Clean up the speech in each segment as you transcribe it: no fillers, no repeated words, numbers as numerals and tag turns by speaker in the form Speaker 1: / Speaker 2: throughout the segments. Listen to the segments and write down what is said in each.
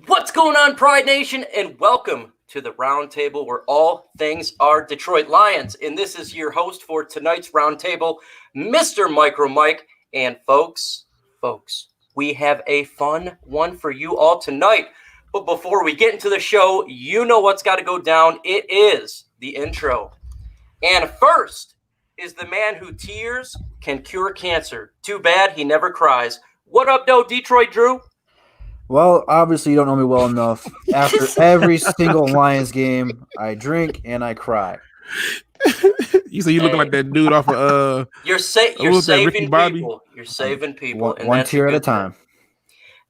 Speaker 1: What's going on, Pride Nation? And welcome to the Roundtable, where all things are Detroit Lions. And this is your host for tonight's Roundtable, Mr. Micro Mike. And folks, we have a fun one for you all tonight. But before we get into the show, you know what's got to go down. It is the intro. And first is the man who tears can cure cancer. Too bad he never cries. What up, though, Detroit Drew?
Speaker 2: Well, obviously you don't know me well enough. After every single Lions game, I drink and I cry.
Speaker 3: You say you looking like that dude off of
Speaker 1: You're saving people. You're saving people.
Speaker 2: One tear at a time.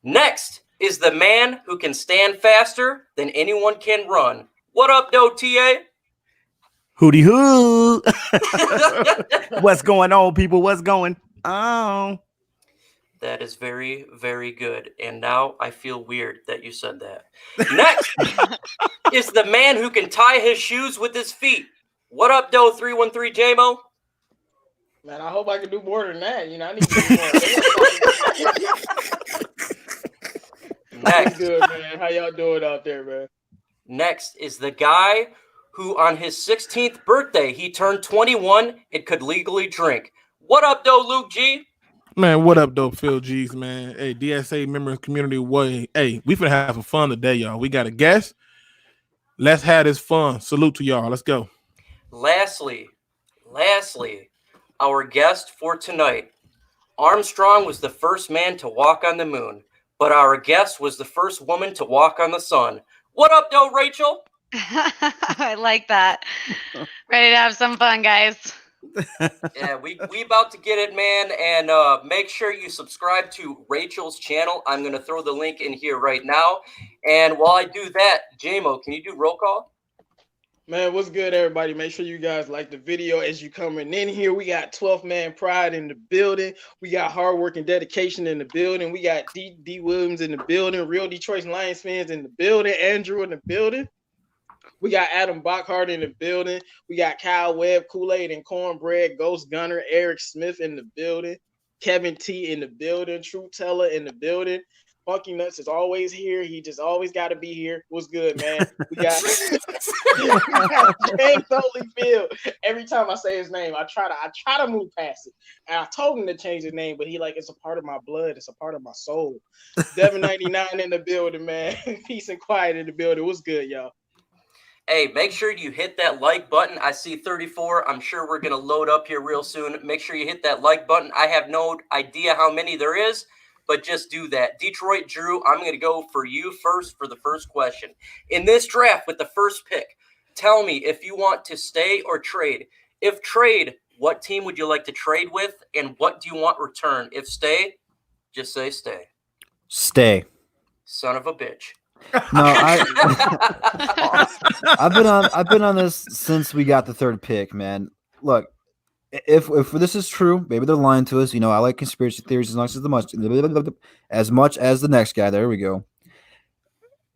Speaker 1: Next is the man who can stand faster than anyone can run. What up, though, TA?
Speaker 4: Hootie hoo. What's going on, people? What's going on?
Speaker 1: That is very, very good. And now I feel weird that you said that. Next is the man who can tie his shoes with his feet. What up, Doe 313 JMO?
Speaker 5: Man, I hope I can do more than that. You know, I need to do more.
Speaker 1: Next.
Speaker 5: Good, man. How y'all doing out there, man?
Speaker 1: Next is the guy who on his 16th birthday, he turned 21 and could legally drink. What up, Doe Luke G?
Speaker 3: Man, what up, though, Phil G's, man? Hey, DSA member community, hey, we finna have some fun today, y'all. We got a guest. Let's have this fun. Salute to y'all. Let's go.
Speaker 1: Lastly, our guest for tonight. Armstrong was the first man to walk on the moon, but our guest was the first woman to walk on the sun. What up, though, Rachel?
Speaker 6: I like that. Ready to have some fun, guys.
Speaker 1: Yeah, we about to get it, man. And make sure you subscribe to Rachel's channel. I'm going to throw the link in here right now. And while I do that, JMO, can you do roll call?
Speaker 5: Man, what's good, everybody? Make sure you guys like the video as you coming in here. We got 12th Man Pride in the building. We got hard work and dedication in the building. We got D. Williams in the building. Real Detroit Lions fans in the building. Andrew in the building. We got Adam Bockhart in the building. We got Kyle Webb, Kool-Aid and Cornbread, Ghost Gunner, Eric Smith in the building, Kevin T in the building, Truth Teller in the building. Funky Nuts is always here. He just always got to be here. What's good, man? We got James Holyfield. Every time I say his name, I try to move past it. And I told him to change his name, but he like, it's a part of my blood. It's a part of my soul. Devin 99 in the building, man. Peace and quiet in the building. What's good, y'all?
Speaker 1: Hey, make sure you hit that like button. I see 34. I'm sure we're going to load up here real soon. Make sure you hit that like button. I have no idea how many there is, but just do that. Detroit Drew, I'm going to go for you first for the first question. In this draft with the first pick, tell me if you want to stay or trade. If trade, what team would you like to trade with, and what do you want return? If stay, just say stay.
Speaker 2: Stay.
Speaker 1: Son of a bitch.
Speaker 2: No, I've been on this since we got the third pick, man. Look, if this is true, maybe they're lying to us. You know, I like conspiracy theories as much as the next guy. There we go.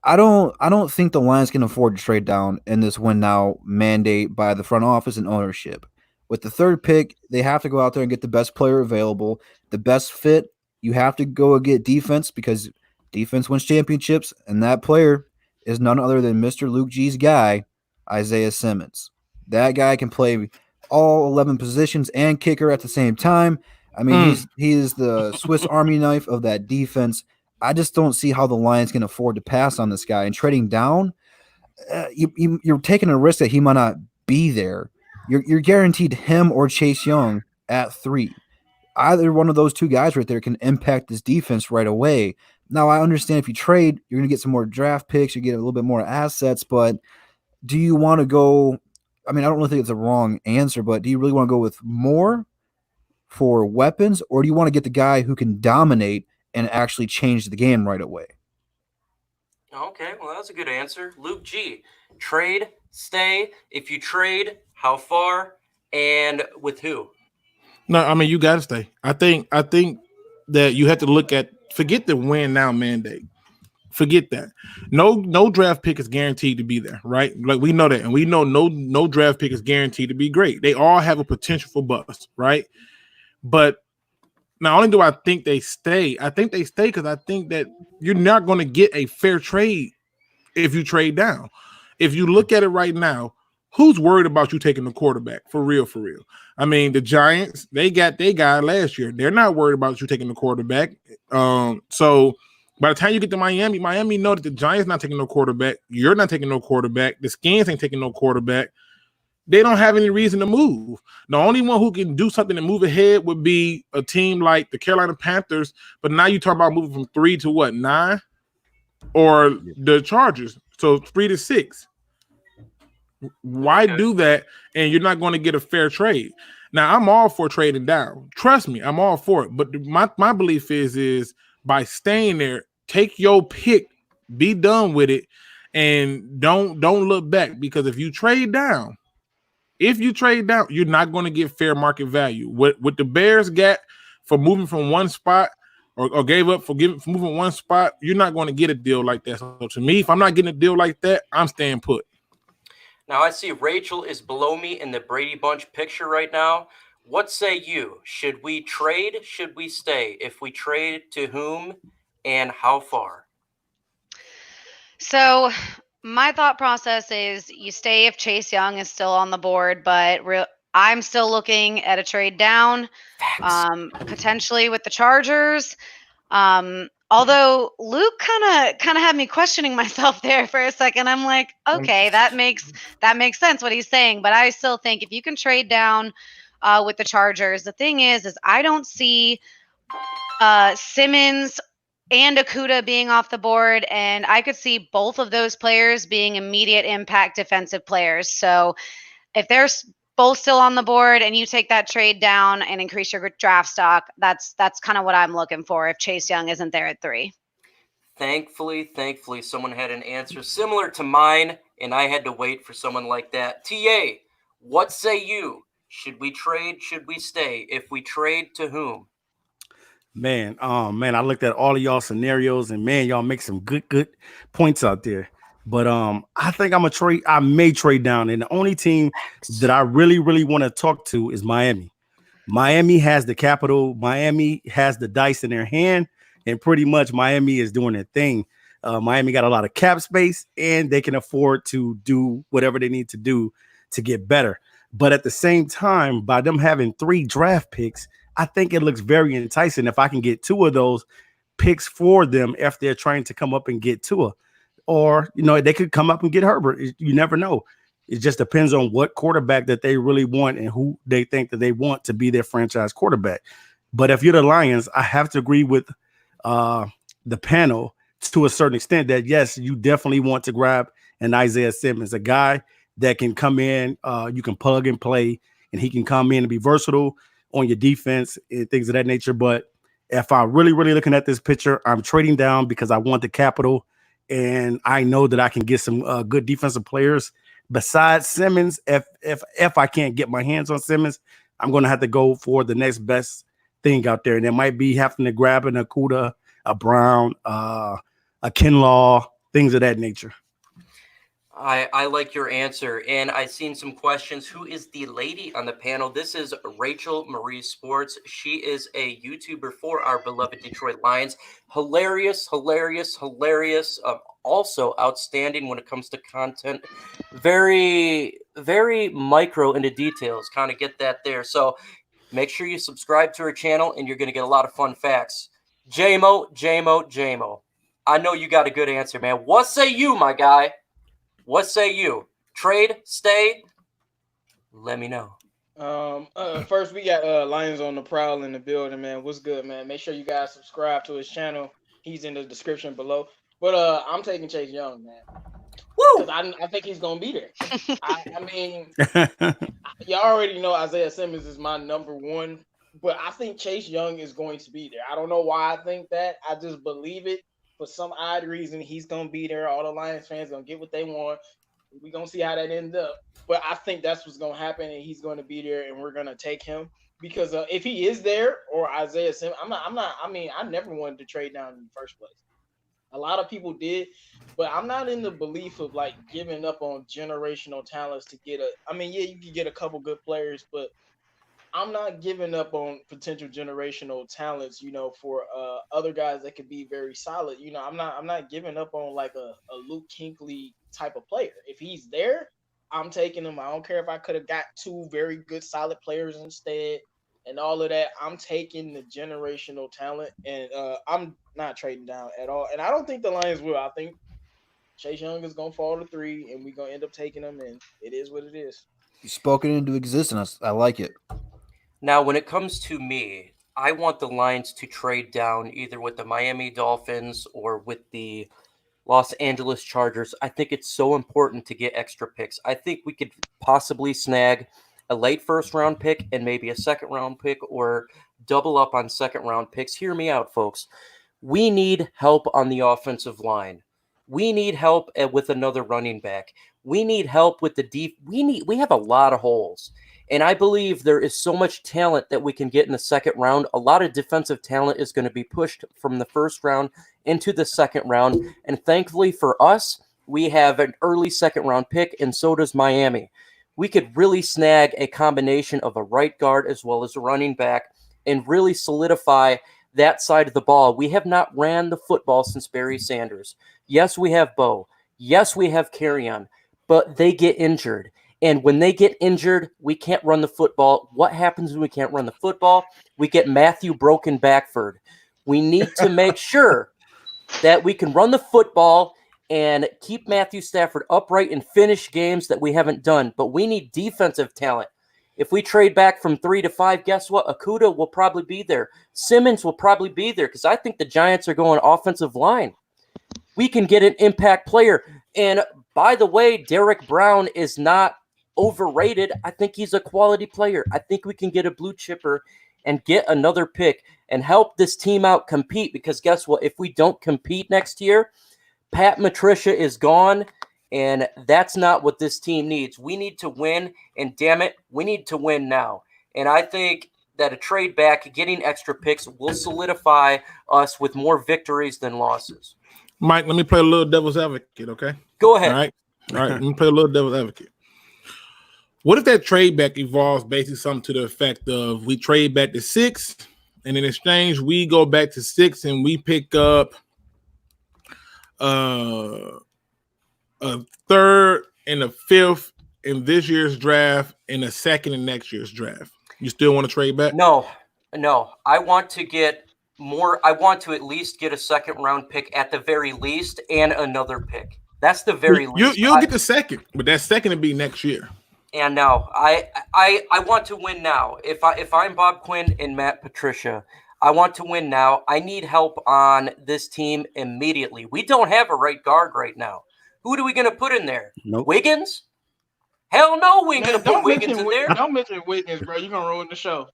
Speaker 2: I don't think the Lions can afford to trade down in this win now mandate by the front office and ownership. With the third pick, they have to go out there and get the best player available, the best fit. You have to go get defense because defense wins championships, and that player is none other than Mr. Luke G's guy, Isaiah Simmons. That guy can play all 11 positions and kicker at the same time. I mean, he is the Swiss Army knife of that defense. I just don't see how the Lions can afford to pass on this guy. And trading down, you're taking a risk that he might not be there. You're guaranteed him or Chase Young at 3. Either one of those two guys right there can impact this defense right away. Now, I understand if you trade, you're going to get some more draft picks, you get a little bit more assets, but do you want to go – I mean, I don't really think it's a wrong answer, but do you really want to go with more for weapons, or do you want to get the guy who can dominate and actually change the game right away?
Speaker 1: Okay, well, that's a good answer. Luke G, trade, stay. If you trade, how far and with who?
Speaker 3: No, I mean, you got to stay. I think that you have to look at, forget the win now mandate. Forget that. No draft pick is guaranteed to be there, right? Like, we know that, and we know no draft pick is guaranteed to be great. They all have a potential for bust, right? But Not only do I think they stay, I think they stay because I think that you're not going to get a fair trade if you trade down. If you look at it right now, who's worried about you taking the quarterback? For real, for real. I mean, the Giants, they got their guy last year. They're not worried about you taking the quarterback. So by the time you get to Miami, Miami know that the Giants not taking no quarterback. You're not taking no quarterback. The Skins ain't taking no quarterback. They don't have any reason to move. The only one who can do something to move ahead would be a team like the Carolina Panthers. But now you talk about moving from 3 to what, 9? Or the Chargers. So 3 to 6. Why do that? And you're not going to get a fair trade. Now, I'm all for trading down. Trust me, I'm all for it. But my belief is by staying there, take your pick, be done with it, and don't look back. Because if you trade down, you're not going to get fair market value. What the Bears got for moving from one spot or gave up for moving one spot, you're not going to get a deal like that. So to me, if I'm not getting a deal like that, I'm staying put.
Speaker 1: Now I see Rachel is below me in the Brady Bunch picture right now. What say you? Should we trade? Should we stay? If we trade, to whom and how far?
Speaker 6: So my thought process is you stay if Chase Young is still on the board, but I'm still looking at a trade down, potentially with the Chargers. Although Luke kind of had me questioning myself there for a second. I'm like, okay, that makes sense what he's saying, but I still think if you can trade down with the Chargers, the thing is I don't see Simmons and Okudah being off the board, and I could see both of those players being immediate impact defensive players. So if they're both still on the board and you take that trade down and increase your draft stock, that's kind of what I'm looking for if Chase Young isn't there at 3.
Speaker 1: Thankfully, someone had an answer similar to mine, and I had to wait for someone like that. TA, what say you? Should we trade? Should we stay? If we trade, to whom?
Speaker 4: Man, I looked at all of y'all scenarios, and man, y'all make some good points out there. But I think I may trade down, and the only team that I really want to talk to is Miami. Miami has the capital. Miami has the dice in their hand, and pretty much Miami is doing their thing. Miami got a lot of cap space, and they can afford to do whatever they need to do to get better. But at the same time, by them having 3 draft picks, I think it looks very enticing if I can get 2 of those picks for them if they're trying to come up and get Tua. Or, they could come up and get Herbert. You never know. It just depends on what quarterback that they really want and who they think that they want to be their franchise quarterback. But if you're the Lions, I have to agree with the panel to a certain extent that, yes, you definitely want to grab an Isaiah Simmons, a guy that can come in, you can plug and play, and he can come in and be versatile on your defense and things of that nature. But if I'm really looking at this picture, I'm trading down because I want the capital, and I know that I can get some good defensive players besides Simmons. If I can't get my hands on Simmons, I'm going to have to go for the next best thing out there, and it might be having to grab an Okudah, a Brown, a Kinlaw, things of that nature.
Speaker 1: I like your answer, and I've seen some questions. Who is the lady on the panel? This is Rachel Marie Sports. She is a YouTuber for our beloved Detroit Lions. Hilarious. Also outstanding when it comes to content. Very, very micro into details. Kind of get that there. So make sure you subscribe to her channel, and you're going to get a lot of fun facts. JMO. I know you got a good answer, man. What say you, my guy? What say you? Trade, stay? Let me know.
Speaker 5: First we got Lions on the Prowl in the building, man. What's good, man? Make sure you guys subscribe to his channel. He's in the description below. But I'm taking Chase Young, man.
Speaker 1: Woo!
Speaker 5: Because I think he's gonna be there. I mean, y'all already know Isaiah Simmons is my number 1, but I think Chase Young is going to be there. I don't know why I think that. I just believe it. For some odd reason, he's going to be there. All the Lions fans going to get what they want. We're going to see how that ends up. But I think that's what's going to happen, and he's going to be there, and we're going to take him. Because if he is there, or Isaiah Simmons, I never wanted to trade down in the first place. A lot of people did, but I'm not in the belief of, giving up on generational talents to get you can get a couple good players, but I'm not giving up on potential generational talents, for other guys that could be very solid. I'm not giving up on like a Luke Kuechly type of player. If he's there, I'm taking him. I don't care if I could have got two very good solid players instead and all of that. I'm taking the generational talent, and I'm not trading down at all. And I don't think the Lions will. I think Chase Young is gonna fall to 3, and we're gonna end up taking him, and it is what it is.
Speaker 2: You spoken into existence. I like it.
Speaker 1: Now, when it comes to me, I want the Lions to trade down either with the Miami Dolphins or with the Los Angeles Chargers. I think it's so important to get extra picks. I think we could possibly snag a late first round pick and maybe a second round pick or double up on second round picks. Hear me out, folks. We need help on the offensive line. We need help with another running back. We need help with the deep. We have a lot of holes. And I believe there is so much talent that we can get in the second round. A lot of defensive talent is going to be pushed from the first round into the second round. And thankfully for us, we have an early second round pick, and so does Miami. We could really snag a combination of a right guard as well as a running back and really solidify that side of the ball. We have not ran the football since Barry Sanders. Yes, we have Bo. Yes, we have Carrion, but they get injured. And when they get injured, we can't run the football. What happens when we can't run the football? We get Matthew Broken Backford. We need to make sure that we can run the football and keep Matthew Stafford upright and finish games that we haven't done. But we need defensive talent. If we trade back from 3 to 5, guess what? Okudah will probably be there. Simmons will probably be there because I think the Giants are going offensive line. We can get an impact player. And by the way, Derek Brown is not overrated. I think he's a quality player. I think we can get a blue chipper and get another pick and help this team out compete, because guess what? If we don't compete next year, Pat Matricia is gone, and that's not what this team needs. We need to win, and damn it, we need to win now. And I think that a trade back, getting extra picks, will solidify us with more victories than losses.
Speaker 3: Mike, let me play a little devil's advocate, okay?
Speaker 1: Go ahead.
Speaker 3: All right. Let me play a little devil's advocate. What if that trade back evolves basically something to the effect of we trade back to 6, and in exchange we go back to 6 and we pick up a 3rd and a 5th in this year's draft and a 2nd in next year's draft? You still want to trade back?
Speaker 1: No. I want to get more. I want to at least get a second round pick at the very least and another pick. That's the very least.
Speaker 3: You'll get the 2nd, but that 2nd will be next year.
Speaker 1: And now I want to win now. If I'm Bob Quinn and Matt Patricia, I want to win now. I need help on this team immediately. We don't have a right guard right now. Who are we going to put in there?
Speaker 4: Nope.
Speaker 1: Wiggins? Hell no, we ain't going to put Wiggins in there.
Speaker 5: Don't mention Wiggins, bro. You're gonna ruin the show.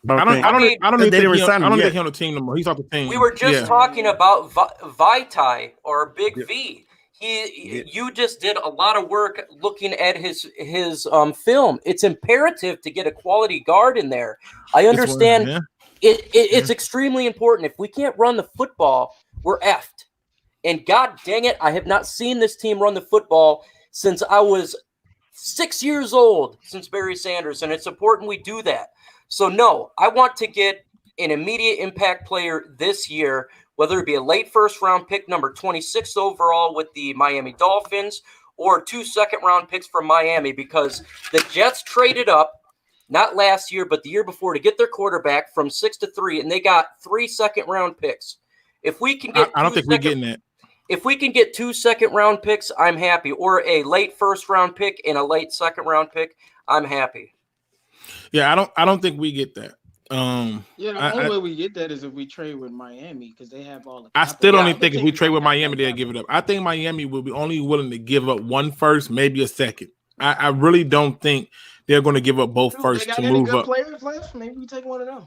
Speaker 3: I don't think he's on the team no more. He's off the team.
Speaker 1: We were just talking about Vitae or Big V. You just did a lot of work looking at his film. It's imperative to get a quality guard in there. I understand it's extremely important. If we can't run the football, we're effed. And God dang it, I have not seen this team run the football since I was 6 years old, since Barry Sanders, and it's important we do that. So no, I want to get an immediate impact player this year, whether it be a late first round pick, number 26 overall with the Miami Dolphins, or 2 second round picks from Miami, because the Jets traded up, not last year, but the year before, to get their quarterback from 6 to 3, and they got 3 second round picks. If we can get,
Speaker 3: I don't think we're getting that.
Speaker 1: If we can get 2 second round picks, I'm happy, or a late first round pick and a late second round pick, I'm happy.
Speaker 3: Yeah, I don't think we get that.
Speaker 5: The only way we get that is if we trade with Miami, because they have all the.
Speaker 3: I still don't even think if we trade with Miami, they'll give it up. I think Miami will be only willing to give up 1 first, maybe a second. I really don't think they're going to give up both first to move up.
Speaker 5: Players left? Maybe we take one of them.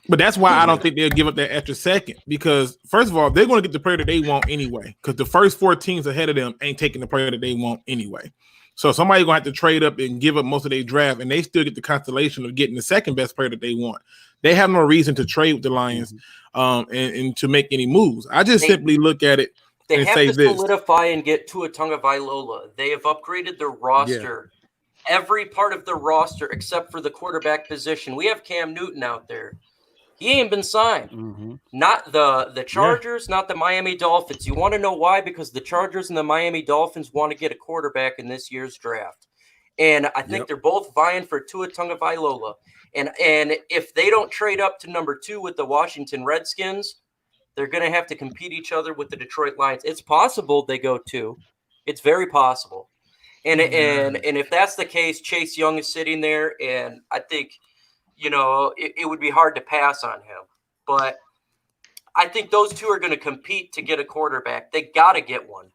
Speaker 3: But that's why I don't think they'll give up that extra second, because first of all, they're going to get the player that they want anyway, because the first 4 teams ahead of them ain't taking the player that they want anyway. So somebody's going to have to trade up and give up most of their draft, and they still get the constellation of getting the second best player that they want. They have no reason to trade with the Lions and to make any moves. I just simply look at it and say this.
Speaker 1: They have to solidify and get Tua Tagovailoa. They have upgraded their roster every part of the roster except for the quarterback position. We have Cam Newton out there. He ain't been signed.
Speaker 4: Mm-hmm.
Speaker 1: Not the Chargers, not the Miami Dolphins. You want to know why? Because the Chargers and the Miami Dolphins want to get a quarterback in this year's draft. And I think they're both vying for Tua Tagovailoa. And if they don't trade up to number 2 with the Washington Redskins, they're going to have to compete each other with the Detroit Lions. It's possible they go 2. It's very possible. And if that's the case, Chase Young is sitting there, and I think, it would be hard to pass on him. But I think those two are going to compete to get a quarterback. They got to get one.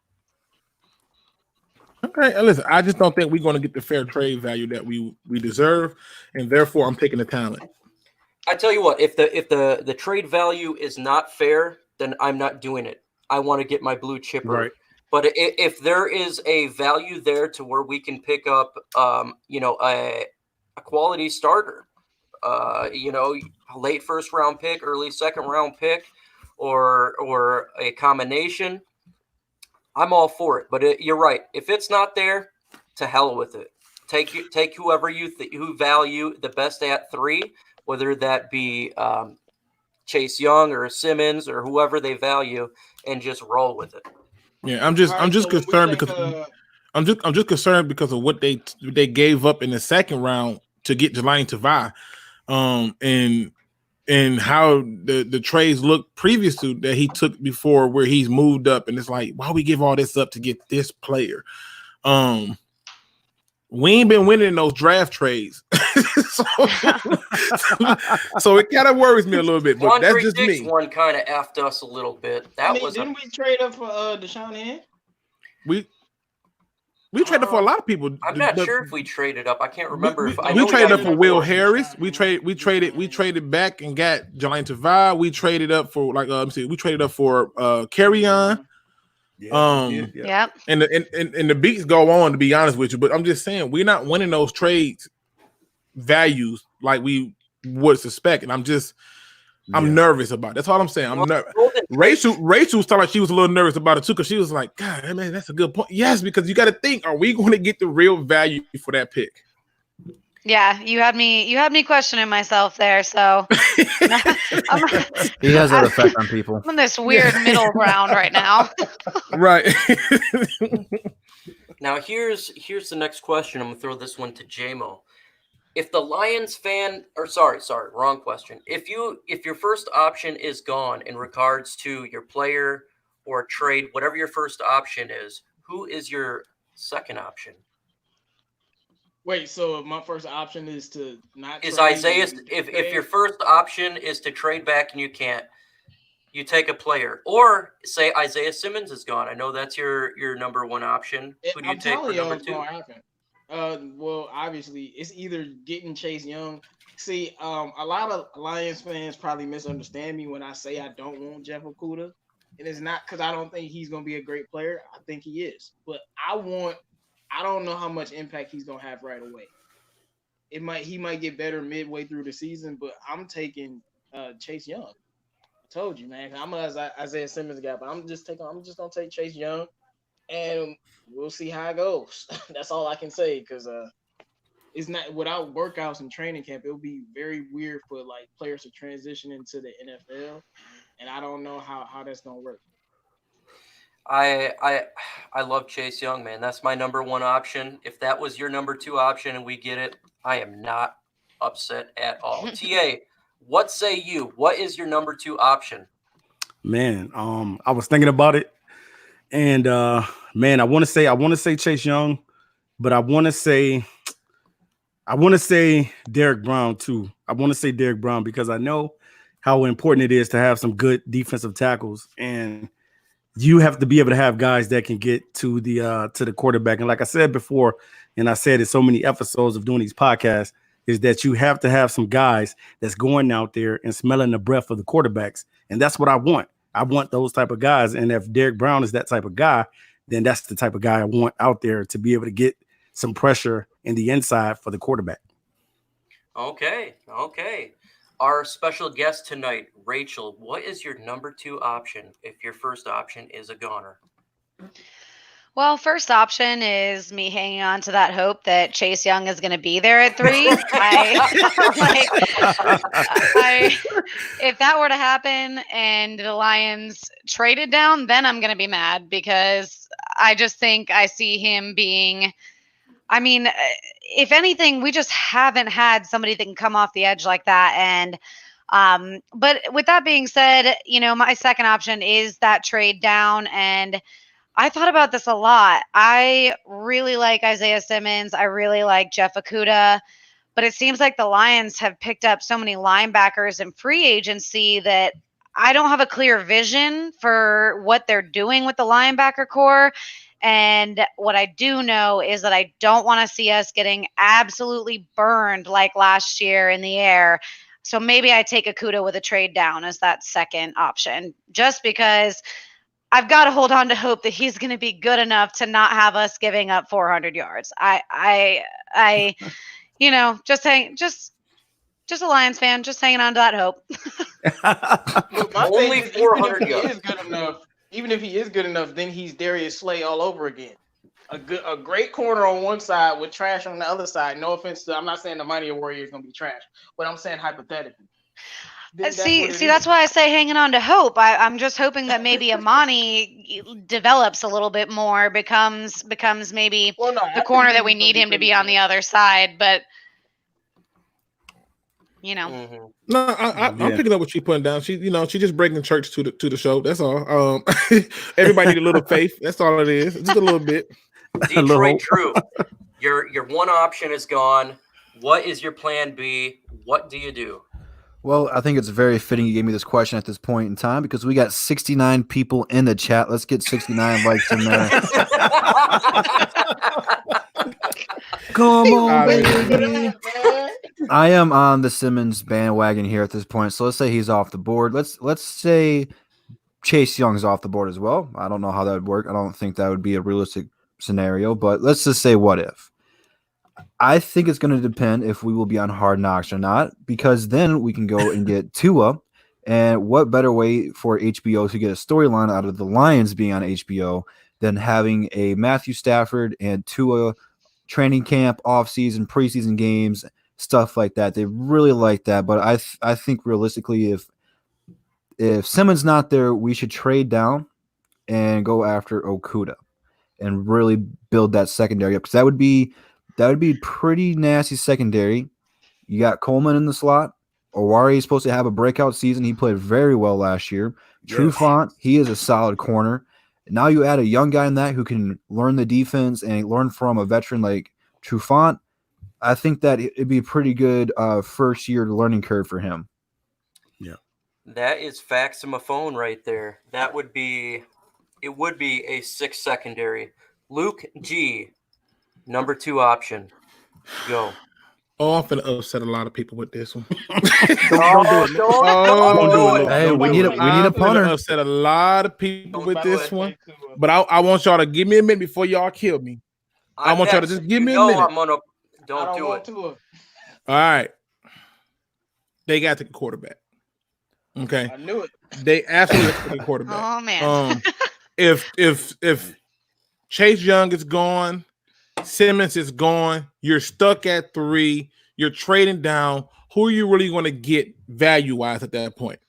Speaker 3: Okay, listen, I just don't think we're going to get the fair trade value that we deserve, and therefore I'm taking the talent.
Speaker 1: I tell you what, if the trade value is not fair, then I'm not doing it. I want to get my blue chipper.
Speaker 4: Right.
Speaker 1: But if there is a value there to where we can pick up, a quality starter, a late first round pick, early second round pick, or a combination, I'm all for it. But you're right. If it's not there, to hell with it. Take whoever who value the best at 3, whether that be Chase Young or Simmons or whoever they value, and just roll with it.
Speaker 3: Yeah, I'm just concerned because of what they gave up in the second round to get Jelani Tavai, and how the trades look previous to that he took before, where he's moved up, and it's like, why we give all this up to get this player? We ain't been winning those draft trades, so it kind of worries me a little bit. But that's just me.
Speaker 1: One kind of effed us a little bit.
Speaker 5: Didn't we trade up for Deshaun Hand?
Speaker 3: We traded for a lot of people.
Speaker 1: I'm not sure if we traded up. I can't remember.
Speaker 3: We traded up for Will Harris. We traded back and got Jelani Tavai. We traded up for we traded up for Kerryon.
Speaker 6: Yeah.
Speaker 3: And the beats go on, to be honest with you, but I'm just saying we're not winning those trades values like we would suspect, and I'm nervous about it. That's all I'm saying. I'm nervous. Rachel was talking like she was a little nervous about it too, because she was like, God, man, that's a good point. Yes, because you got to think, are we going to get the real value for that pick?
Speaker 6: Yeah, you had me questioning myself there. So
Speaker 2: He has that effect on people.
Speaker 6: I'm in this weird middle ground right now.
Speaker 3: Right.
Speaker 1: Now here's the next question. I'm gonna throw this one to JMO. If the Lions fan, or sorry, wrong question. If your first option is gone in regards to your player or trade, whatever your first option is, who is your second option?
Speaker 5: Wait, so my first option is to not
Speaker 1: is
Speaker 5: trade
Speaker 1: Isaiah? If your first option is to trade back and you can't, you take a player, or say Isaiah Simmons is gone. I know that's your number 1 option. Who do you take for number 2?
Speaker 5: Well, obviously, it's either getting Chase Young. See, a lot of Lions fans probably misunderstand me when I say I don't want Jeff Okudah, and it's not because I don't think he's going to be a great player. I think he is, but I don't know how much impact he's going to have right away. He might get better midway through the season, but I'm taking Chase Young. I told you, man. I'm an Isaiah Simmons guy, but I'm just going to take Chase Young, and we'll see how it goes. That's all I can say, because it's not, without workouts and training camp, it'll be very weird for like players to transition into the NFL, and I don't know how that's going to work.
Speaker 1: I love Chase Young, man. That's my number 1 option. If that was your number 2 option and we get it, I am not upset at all. TA, what say you? What is your number 2 option?
Speaker 4: Man, I was thinking about it, and man, I want to say Chase Young, but I want to say Derek Brown too. I want to say Derek Brown because I know how important it is to have some good defensive tackles, and you have to be able to have guys that can get to the quarterback. And like I said before, and I said in so many episodes of doing these podcasts, is that you have to have some guys that's going out there and smelling the breath of the quarterbacks. And that's what I want. I want those type of guys. And if Derek Brown is that type of guy, then that's the type of guy I want out there to be able to get some pressure in the inside for the quarterback.
Speaker 1: Okay. Our special guest tonight, Rachel, what is your number 2 option if your first option is a goner?
Speaker 6: Well, first option is me hanging on to that hope that Chase Young is going to be there at 3. If that were to happen and the Lions traded down, then I'm going to be mad because I just think I see him being. I mean, if anything, we just haven't had somebody that can come off the edge like that. And but with that being said, my second option is that trade down. And I thought about this a lot. I really like Isaiah Simmons. I really like Jeff Okudah. But it seems like the Lions have picked up so many linebackers in free agency that I don't have a clear vision for what they're doing with the linebacker core. And what I do know is that I don't want to see us getting absolutely burned like last year in the air. So maybe I take Okudah with a trade down as that second option, just because I've got to hold on to hope that he's going to be good enough to not have us giving up 400 yards. Just a Lions fan, just hanging on to that hope.
Speaker 5: Look, my
Speaker 1: Only
Speaker 5: thing is,
Speaker 1: 400
Speaker 5: even if he
Speaker 1: yards.
Speaker 5: is good enough, then he's Darius Slay all over again. A great corner on one side with trash on the other side. No offense to, I'm not saying the Mighty Warrior is going to be trash, but I'm saying hypothetically.
Speaker 6: That's why I say hanging on to hope. I'm just hoping that maybe Amani develops a little bit more, becomes maybe the corner that we need him to be on the other side. But
Speaker 1: Mhm.
Speaker 3: No, I'm picking up what she's putting down. She's just bringing church to the show. That's all. Everybody need a little faith. That's all it is. Just a little bit.
Speaker 1: Detroit Drew, your one option is gone. What is your plan B? What do you do?
Speaker 2: Well, I think it's very fitting you gave me this question at this point in time because we got 69 people in the chat. Let's get 69 likes in there. Come on, baby. I am on the Simmons bandwagon here at this point. So let's say he's off the board. Let's say Chase Young's off the board as well. I don't know how that would work. I don't think that would be a realistic scenario, but let's just say what if. I think it's going to depend if we will be on Hard Knocks or not, because then we can go and get Tua. And what better way for HBO to get a storyline out of the Lions being on HBO than having a Matthew Stafford and Tua training camp, off-season, preseason games, stuff like that. They really like that. But I think realistically, if Simmons not there, we should trade down and go after Okudah and really build that secondary up, because that would be pretty nasty secondary. You got Coleman in the slot. Owari is supposed to have a breakout season. He played very well last year. Yes. Trufant, he is a solid corner. Now you add a young guy in that who can learn the defense and learn from a veteran like Trufant. I think that it'd be a pretty good first-year learning curve for him.
Speaker 4: Yeah.
Speaker 1: That is facts to my phone right there. It would be a 6 secondary. Luke G, number 2 option. Go.
Speaker 3: Oh, I'm finna upset a lot of people with this one.
Speaker 4: Don't do it.
Speaker 2: Hey, we need a punter.
Speaker 3: I'm upset a lot of people with this one. But I want y'all to give me a minute before y'all kill me. I want y'all to just give me a minute.
Speaker 1: Don't do it.
Speaker 3: All right. They got to take a quarterback. Okay.
Speaker 5: I knew it.
Speaker 3: They absolutely have to take a quarterback.
Speaker 6: Oh man.
Speaker 3: If Chase Young is gone, Simmons is gone, you're stuck at 3, you're trading down. Who are you really going to get value-wise at that point?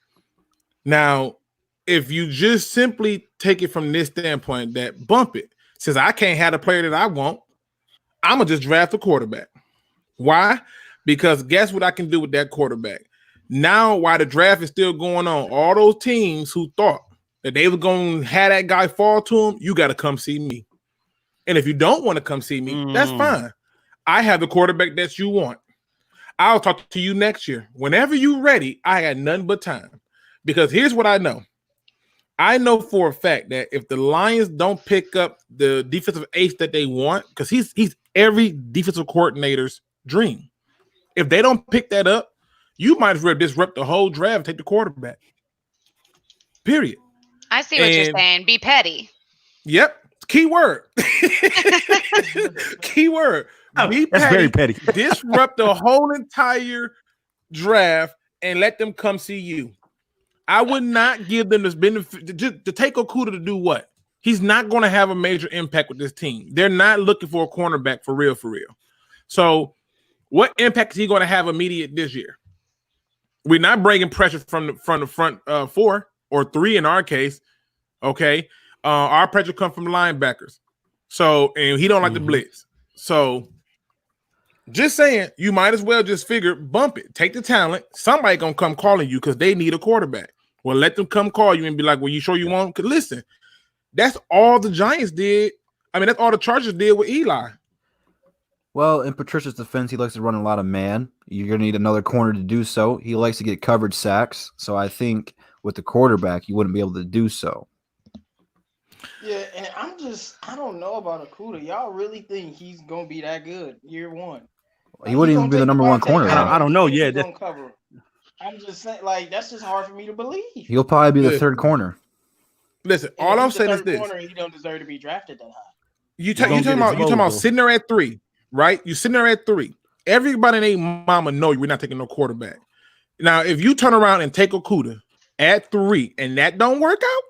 Speaker 3: Now, if you just simply take it from this standpoint, that bump it, says I can't have the player that I want, I'm going to just draft a quarterback. Why? Because guess what I can do with that quarterback? Now, while the draft is still going on, all those teams who thought that they were going to have that guy fall to them, you got to come see me. And if you don't want to come see me, that's fine. I have the quarterback that you want. I'll talk to you next year. Whenever you're ready, I got nothing but time. Because here's what I know. I know for a fact that if the Lions don't pick up the defensive ace that they want, because he's every defensive coordinator's dream. If they don't pick that up, you might as well disrupt the whole draft and take the quarterback. Period.
Speaker 6: I see what you're saying. Be petty.
Speaker 3: Yep. Key word. Key word. Be
Speaker 4: That's
Speaker 3: petty,
Speaker 4: very petty.
Speaker 3: disrupt the whole entire draft and let them come see you. I would not give them this benefit to take Okudah to do what? He's not going to have a major impact with this team. They're not looking for a cornerback for real. So what impact is he going to have immediate this year? We're not bringing pressure from the front 4 or 3 in our case. Okay. Our pressure comes from linebackers. So, and he don't like the blitz. So just saying, you might as well just figure, bump it, take the talent. Somebody going to come calling you because they need a quarterback. Well, let them come call you and be like, well, you sure you want? Because listen, that's all the Giants did. I mean, that's all the Chargers did with Eli.
Speaker 2: Well, in Patricia's defense, he likes to run a lot of man. You're going to need another corner to do so. He likes to get coverage sacks. So I think with the quarterback, you wouldn't be able to do so.
Speaker 5: Yeah, and I don't know about Okudah. Y'all really think he's going to be that good year one?
Speaker 2: He wouldn't even be the number one corner.
Speaker 4: I don't know. Yeah,
Speaker 5: gonna cover. I'm just saying, like, that's just hard for me to believe.
Speaker 2: He'll probably be the third corner.
Speaker 3: Listen, all I'm saying is this:
Speaker 5: corner, he don't deserve to be drafted that high.
Speaker 3: You talking about sitting there at 3, right? You sitting there at 3. Everybody and their mama know we're not taking no quarterback. Now, if you turn around and take Okudah at 3 and that don't work out,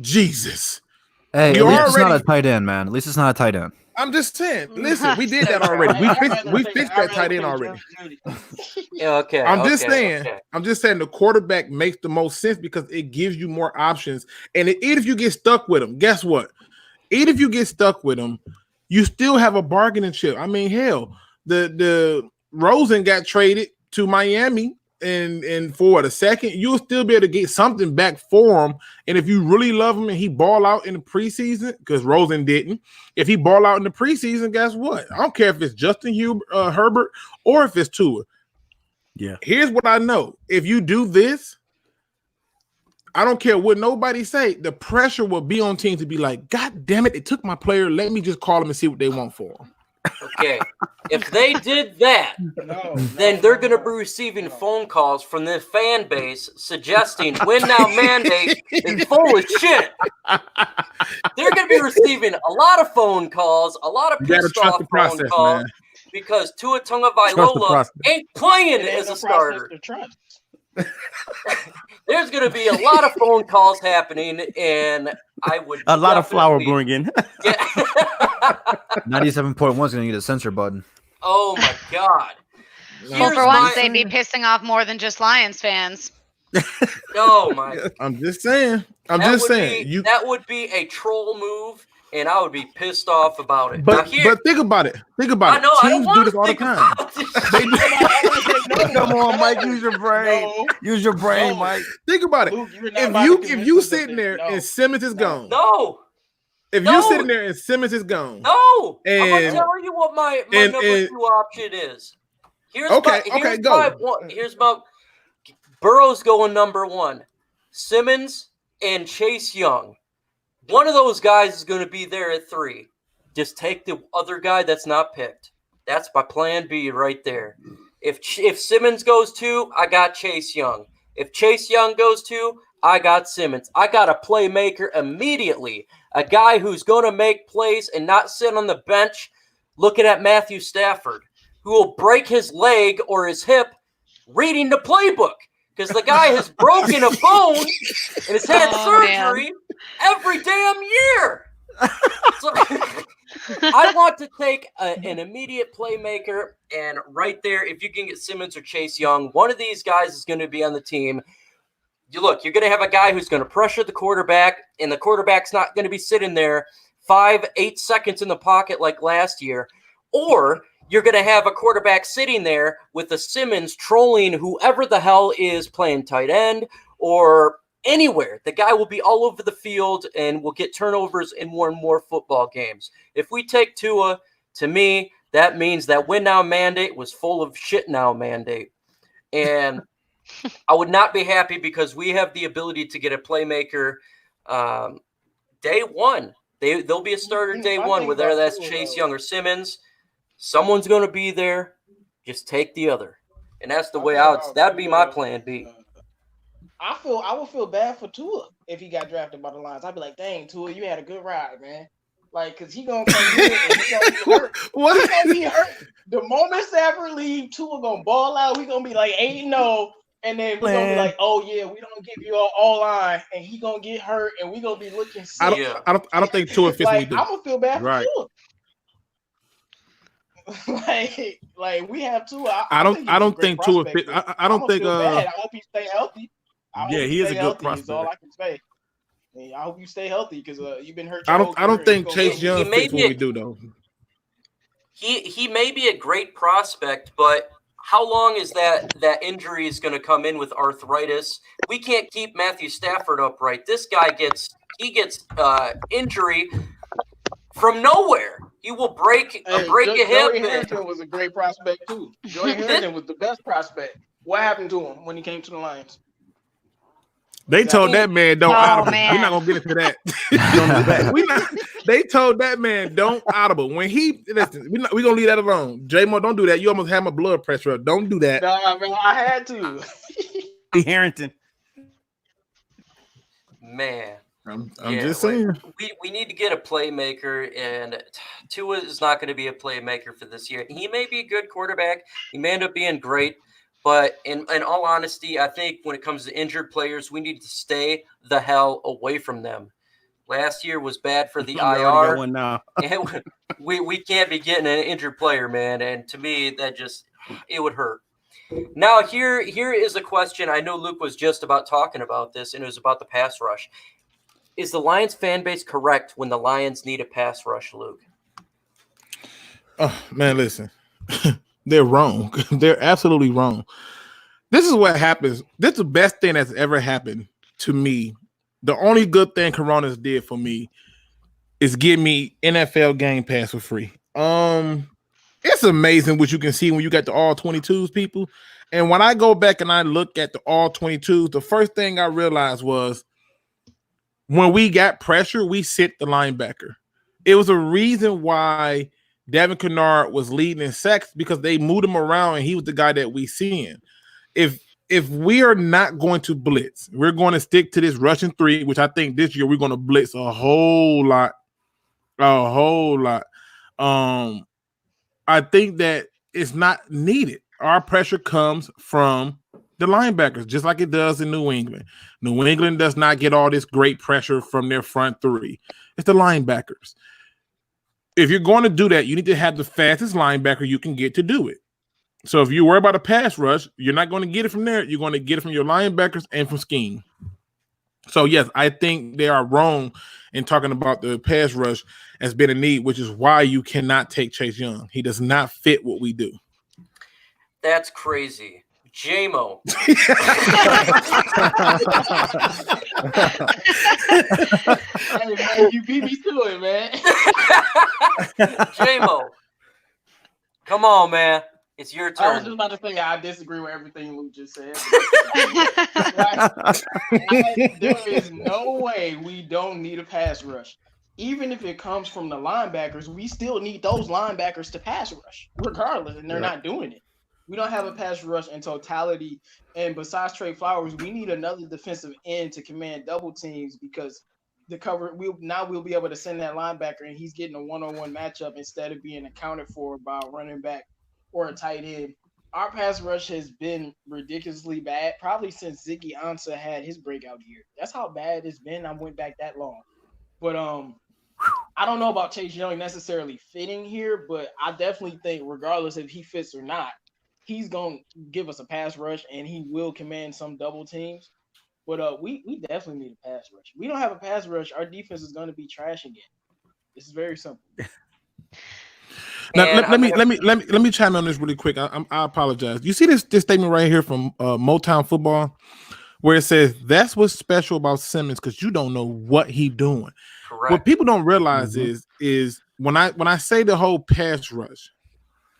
Speaker 3: Jesus.
Speaker 2: Hey, at least it's not a tight end, man. At least it's not a tight end.
Speaker 3: I'm just saying. Listen, we did that already. We fixed that tight end already.
Speaker 1: Okay.
Speaker 3: I'm just saying the quarterback makes the most sense because it gives you more options. And even if you get stuck with him, guess what? Even if you get stuck with him, you still have a bargaining chip. I mean, hell, the Rosen got traded to Miami. And for the second, you'll still be able to get something back for him. And if you really love him and he ball out in the preseason, because Rosen didn't, if he ball out in the preseason, guess what? I don't care if it's Justin Herbert or if it's Tua.
Speaker 4: Yeah.
Speaker 3: Here's what I know. If you do this, I don't care what nobody say, the pressure will be on teams to be like, God damn it, they took my player. Let me just call him and see what they want for him.
Speaker 1: Okay, if they did that, then they're going to be receiving phone calls from the fan base suggesting win now mandate is full of shit. They're going to be receiving a lot of phone calls, a lot of pissed off phone calls, because Tua Tagovailoa ain't playing as a starter. There's going to be a lot of phone calls happening, and I would
Speaker 4: a lot of flour bringing.
Speaker 1: Yeah.
Speaker 2: 97.1 is going to get a censor button.
Speaker 1: Oh my God!
Speaker 6: Well, for once, they'd be pissing off more than just Lions fans.
Speaker 1: Oh my!
Speaker 3: I'm just saying.
Speaker 1: That would be a troll move, and I would be pissed off about it.
Speaker 3: But think about it. Think about it. Teams do this all the time.
Speaker 4: Come on, Mike. Use your brain.
Speaker 5: No.
Speaker 4: Use your brain, Mike.
Speaker 3: Think about it.
Speaker 5: Luke,
Speaker 3: If you sitting there and Simmons is gone.
Speaker 1: No.
Speaker 3: If you're sitting there and Simmons is gone.
Speaker 1: No.
Speaker 3: And,
Speaker 1: I'm gonna tell you what my number 2 option is. Here's my Burrow's going number 1. Simmons and Chase Young. One of those guys is going to be there at 3. Just take the other guy that's not picked. That's my plan B right there. If Simmons goes 2, I got Chase Young. If Chase Young goes 2, I got Simmons. I got a playmaker immediately. A guy who's going to make plays and not sit on the bench looking at Matthew Stafford, who will break his leg or his hip reading the playbook because the guy has broken a bone and has had surgery every damn year. So, I want to take an immediate playmaker, and right there, if you can get Simmons or Chase Young, one of these guys is going to be on the team. You're going to have a guy who's going to pressure the quarterback, and the quarterback's not going to be sitting there 5-8 seconds in the pocket like last year. Or you're going to have a quarterback sitting there with a Simmons trolling whoever the hell is playing tight end or anywhere. The guy will be all over the field and will get turnovers in more and more football games. If we take Tua, to me, that means that win now mandate was full of shit now mandate. And I would not be happy because we have the ability to get a playmaker day one. They'll be a starter day one, whether that's Chase Young or Simmons. Someone's going to be there. Just take the other. And that's the way that'd be my plan B.
Speaker 5: I would feel bad for Tua if he got drafted by the Lions. I'd be like, dang, Tua, you had a good ride, man. Like, because he going to come here and he going to be hurt.
Speaker 3: What?
Speaker 5: He going to be hurt. The moment Stafford leave, Tua going to ball out. We going to be like 8-0. And then we're gonna be like, oh yeah, we don't give you all line, and he gonna get hurt, and we gonna be looking sick.
Speaker 3: I don't think Tua fits what we
Speaker 5: Like
Speaker 3: do.
Speaker 5: I'm gonna feel bad for
Speaker 4: Right.
Speaker 5: Tua. like we have Tua.
Speaker 3: I don't think Tua fit. I don't think.
Speaker 5: I hope he stay healthy.
Speaker 4: Yeah, he is a good prospect.
Speaker 5: Is all I can say. I hope you stay healthy because you've been hurt.
Speaker 3: I don't think Chase Young fits what we do though.
Speaker 1: He may be a great prospect, but how long is that injury is going to come in with arthritis? We can't keep Matthew Stafford upright. This guy gets injury from nowhere. He will break a hip.
Speaker 5: Joey Harrington was a great prospect too. Joey Harrington was the best prospect. What happened to him when he came to the Lions?
Speaker 3: They told that man don't audible.
Speaker 6: Man.
Speaker 3: We're not gonna get into that. They told that man don't audible. When he listen, we're gonna leave that alone. J-Mo, don't do that. You almost had my blood pressure up. Don't do that.
Speaker 5: No, man, I had to.
Speaker 4: Harrington.
Speaker 1: Man.
Speaker 3: I'm just saying.
Speaker 1: We need to get a playmaker, and Tua is not going to be a playmaker for this year. He may be a good quarterback. He may end up being great. But in all honesty, I think when it comes to injured players, we need to stay the hell away from them. Last year was bad for the IR.
Speaker 4: One now.
Speaker 1: And we can't be getting an injured player, man. And to me, it would hurt. Now, here is a question. I know Luke was just about talking about this, and it was about the pass rush. Is the Lions fan base correct when the Lions need a pass rush, Luke?
Speaker 3: Oh, man, listen. They're wrong. They're absolutely wrong. This is what happens. This is the best thing that's ever happened to me. The only good thing Corona's did for me is give me NFL Game Pass for free. It's amazing what you can see when you got the all 22s, people. And when I go back and I look at the all 22s, the first thing I realized was when we got pressure, we sit the linebacker. It was a reason why Devin Kennard was leading in sacks because they moved him around and he was the guy that we seen. If we are not going to blitz, we're going to stick to this rushing three, which I think this year we're going to blitz a whole lot. I think that it's not needed. Our pressure comes from the linebackers, just like it does in New England. New England does not get all this great pressure from their front three. It's the linebackers. If you're going to do that, you need to have the fastest linebacker you can get to do it. So if you worry about a pass rush, you're not going to get it from there. You're going to get it from your linebackers and from scheme. So, yes, I think they are wrong in talking about the pass rush as being a need, which is why you cannot take Chase Young. He does not fit what we do.
Speaker 1: That's crazy. J-Mo.
Speaker 5: Hey, man, you beat me to it, man.
Speaker 1: J-Mo. Come on, man. It's your
Speaker 5: I was
Speaker 1: turn.
Speaker 5: just about to say I disagree with everything Luke just said. There is no way we don't need a pass rush. Even if it comes from the linebackers, we still need those linebackers to pass rush, regardless, and they're not doing it. We don't have a pass rush in totality. And besides Trey Flowers, we need another defensive end to command double teams because the cover we'll be able to send that linebacker and he's getting a one-on-one matchup instead of being accounted for by a running back or a tight end. Our pass rush has been ridiculously bad, probably since Ziggy Ansah had his breakout year. That's how bad it's been. I went back that long. But I don't know about Chase Young necessarily fitting here, but I definitely think regardless if he fits or not, he's going to give us a pass rush and he will command some double teams. But we definitely need a pass rush. We don't have a pass rush. Our defense is going to be trash again. This is very simple.
Speaker 3: Now, let me chime in on this really quick. I apologize. You see this statement right here from Motown Football, where it says that's what's special about Simmons because you don't know what he's doing.
Speaker 1: Correct.
Speaker 3: What people don't realize is when I say the whole pass rush,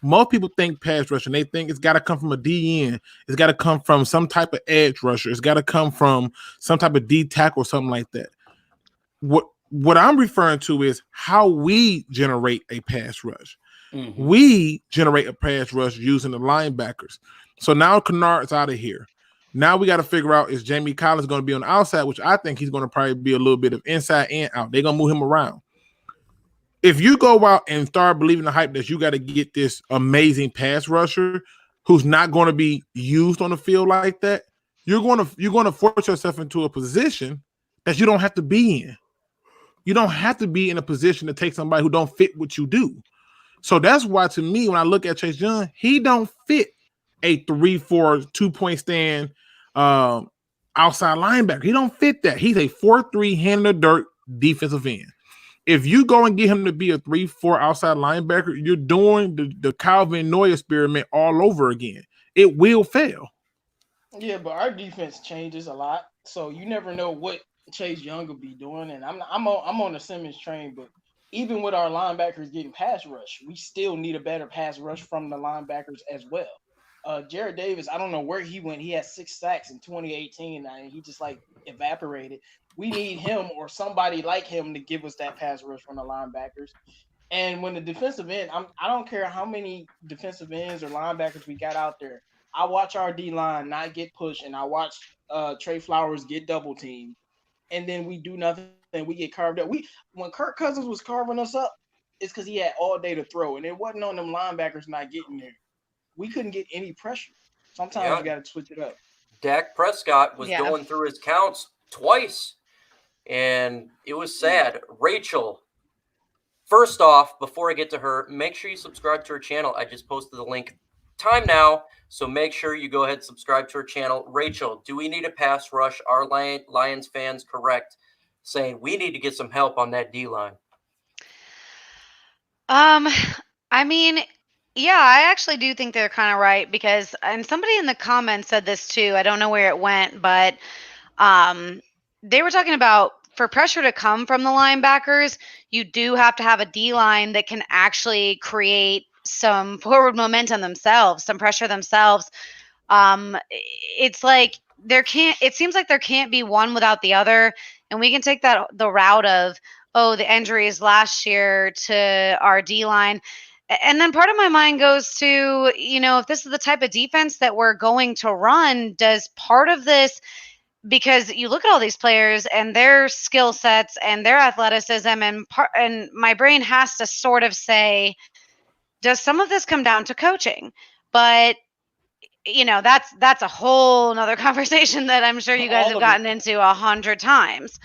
Speaker 3: most people think pass rush and they think it's got to come from a DN. It's got to come from some type of edge rusher. It's got to come from some type of D tackle or something like that. What I'm referring to is how we generate a pass rush. Mm-hmm. We generate a pass rush using the linebackers. So now Kennard's out of here. Now we got to figure out, is Jamie Collins going to be on the outside, which I think he's going to probably be a little bit of inside and out. They're going to move him around. If you go out and start believing the hype that you got to get this amazing pass rusher who's not going to be used on the field like that, you're going to force yourself into a position that you don't have to be in. You don't have to be in a position to take somebody who don't fit what you do. So that's why, to me, when I look at Chase Young, he don't fit a 3-4 2-point stand outside linebacker. He don't fit that. He's a 4-3 hand in the dirt defensive end. If you go and get him to be a 3-4 outside linebacker, you're doing the Calvin Noy experiment all over again. It will fail.
Speaker 5: Yeah, but our defense changes a lot, so you never know what Chase Young will be doing. And I'm on the Simmons train, but even with our linebackers getting pass rush, we still need a better pass rush from the linebackers as well. Jared Davis, I don't know where he went. He had 6 sacks in 2018, and he just like evaporated. We need him or somebody like him to give us that pass rush from the linebackers. And when the defensive end, I don't care how many defensive ends or linebackers we got out there. I watch our D line not get pushed, and I watch Trey Flowers get double teamed, and then we do nothing. And we get carved up. When Kirk Cousins was carving us up, it's because he had all day to throw, and it wasn't on them linebackers not getting there. We couldn't get any pressure. Sometimes you got to switch it up.
Speaker 1: Dak Prescott was going through his counts twice, and it was sad. Rachel, first off, before I get to her, make sure you subscribe to her channel. I just posted the link time now, so make sure you go ahead and subscribe to her channel. Rachel, do we need a pass rush? Are Lions fans correct saying we need to get some help on that D-line?
Speaker 6: I mean, yeah, I actually do think they're kind of right because, and somebody in the comments said this too. I don't know where it went, but they were talking about for pressure to come from the linebackers, you do have to have a D-line that can actually create some forward momentum themselves, some pressure themselves. It's like it seems like there can't be one without the other. And we can take the route of, the injuries last year to our D-line. And then part of my mind goes to, if this is the type of defense that we're going to run, does part of this, because you look at all these players and their skill sets and their athleticism, and my brain has to sort of say, does some of this come down to coaching? But that's a whole nother conversation that I'm sure you guys have gotten into 100 times.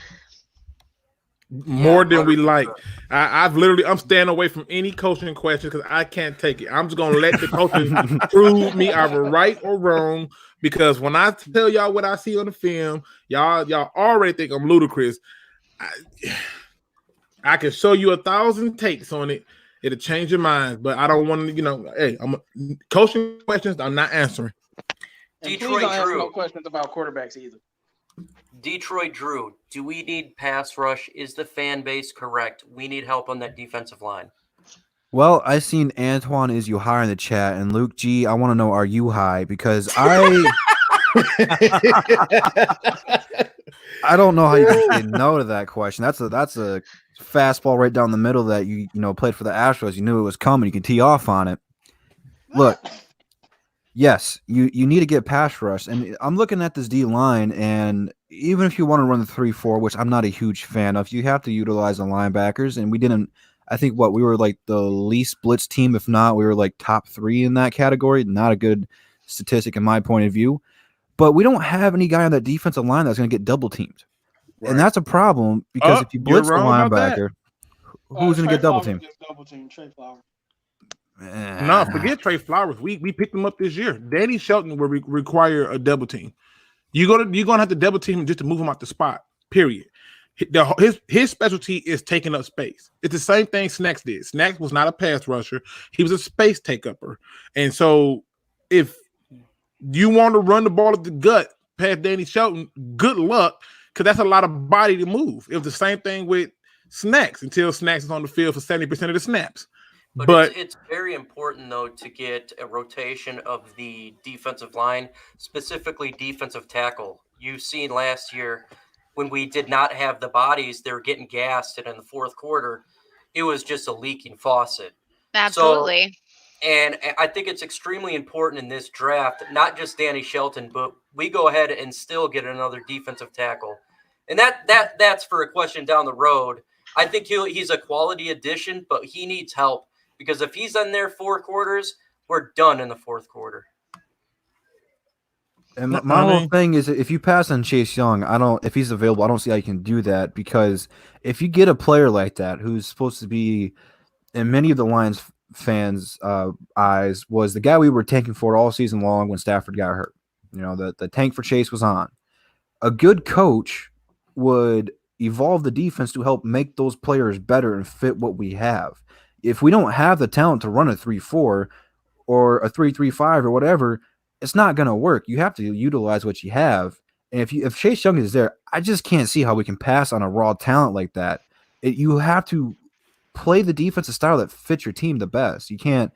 Speaker 3: More than we like. I'm staying away from any coaching questions because I can't take it. I'm just gonna let the coaches prove me either right or wrong. Because when I tell y'all what I see on the film, y'all already think I'm ludicrous. I can show you 1,000 takes on it. It'll change your mind, but I don't want to. Hey, coaching questions. I'm not answering.
Speaker 5: And please don't ask no questions about quarterbacks either.
Speaker 1: Detroit Drew, do we need pass rush? Is the fan base correct? We need help on that defensive line.
Speaker 2: Well, I seen Antoine is you high in the chat, and Luke G, I want to know, are you high? Because I don't know how you can say no to that question. That's a fastball right down the middle that you played for the Astros. You knew it was coming. You can tee off on it. Look. Yes, you need to get pass rush. And I'm looking at this D-line, and even if you want to run the 3-4, which I'm not a huge fan of, you have to utilize the linebackers. And we didn't – I think we were like the least blitz team. If not, we were like top 3 in that category. Not a good statistic in my point of view. But we don't have any guy on that defensive line that's going to get double teamed. Right. And that's a problem because if you blitz the linebacker, who's going to get double teamed?
Speaker 5: Trey Flowers.
Speaker 3: No, forget Trey Flowers. We picked him up this year. Danny Shelton will require a double team. You're gonna have to double team him just to move him out the spot. Period. His specialty is taking up space. It's the same thing Snacks did. Snacks was not a pass rusher. He was a space take-upper. And so if you want to run the ball at the gut past Danny Shelton, good luck, because that's a lot of body to move. It was the same thing with Snacks until Snacks is on the field for 70% of the snaps.
Speaker 1: But it's very important, though, to get a rotation of the defensive line, specifically defensive tackle. You've seen last year when we did not have the bodies, they were getting gassed, and in the fourth quarter, it was just a leaking faucet.
Speaker 6: Absolutely.
Speaker 1: And I think it's extremely important in this draft, not just Danny Shelton, but we go ahead and still get another defensive tackle. And that's for a question down the road. I think he's a quality addition, but he needs help. Because if he's in there 4 quarters, we're done in the fourth quarter.
Speaker 2: And my whole thing is, if you pass on Chase Young, if he's available, I don't see how you can do that, because if you get a player like that who's supposed to be, in many of the Lions fans' eyes, was the guy we were tanking for all season long when Stafford got hurt. The tank for Chase was on. A good coach would evolve the defense to help make those players better and fit what we have. If we don't have the talent to run a 3-4 or a 3-3-5 or whatever, it's not going to work. You have to utilize what you have. And if Chase Young is there, I just can't see how we can pass on a raw talent like that. You have to play the defensive style that fits your team the best. You can't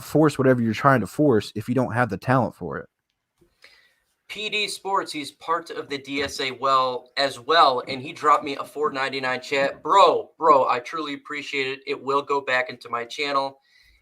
Speaker 2: force whatever you're trying to force if you don't have the talent for it.
Speaker 1: PD Sports, he's part of the DSA as well, and he dropped me a $4.99 chat. Bro, I truly appreciate it. It will go back into my channel.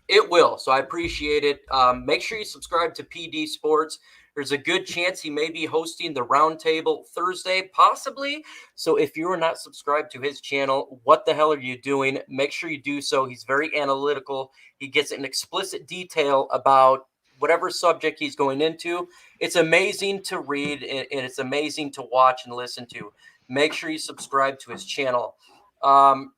Speaker 1: It will, so I appreciate it. Make sure you subscribe to PD Sports. There's a good chance he may be hosting the Roundtable Thursday, possibly. So if you are not subscribed to his channel, what the hell are you doing? Make sure you do so. He's very analytical. He gets an explicit detail about whatever subject he's going into. It's amazing to read, and it's amazing to watch and listen to. Make sure you subscribe to his channel. TA,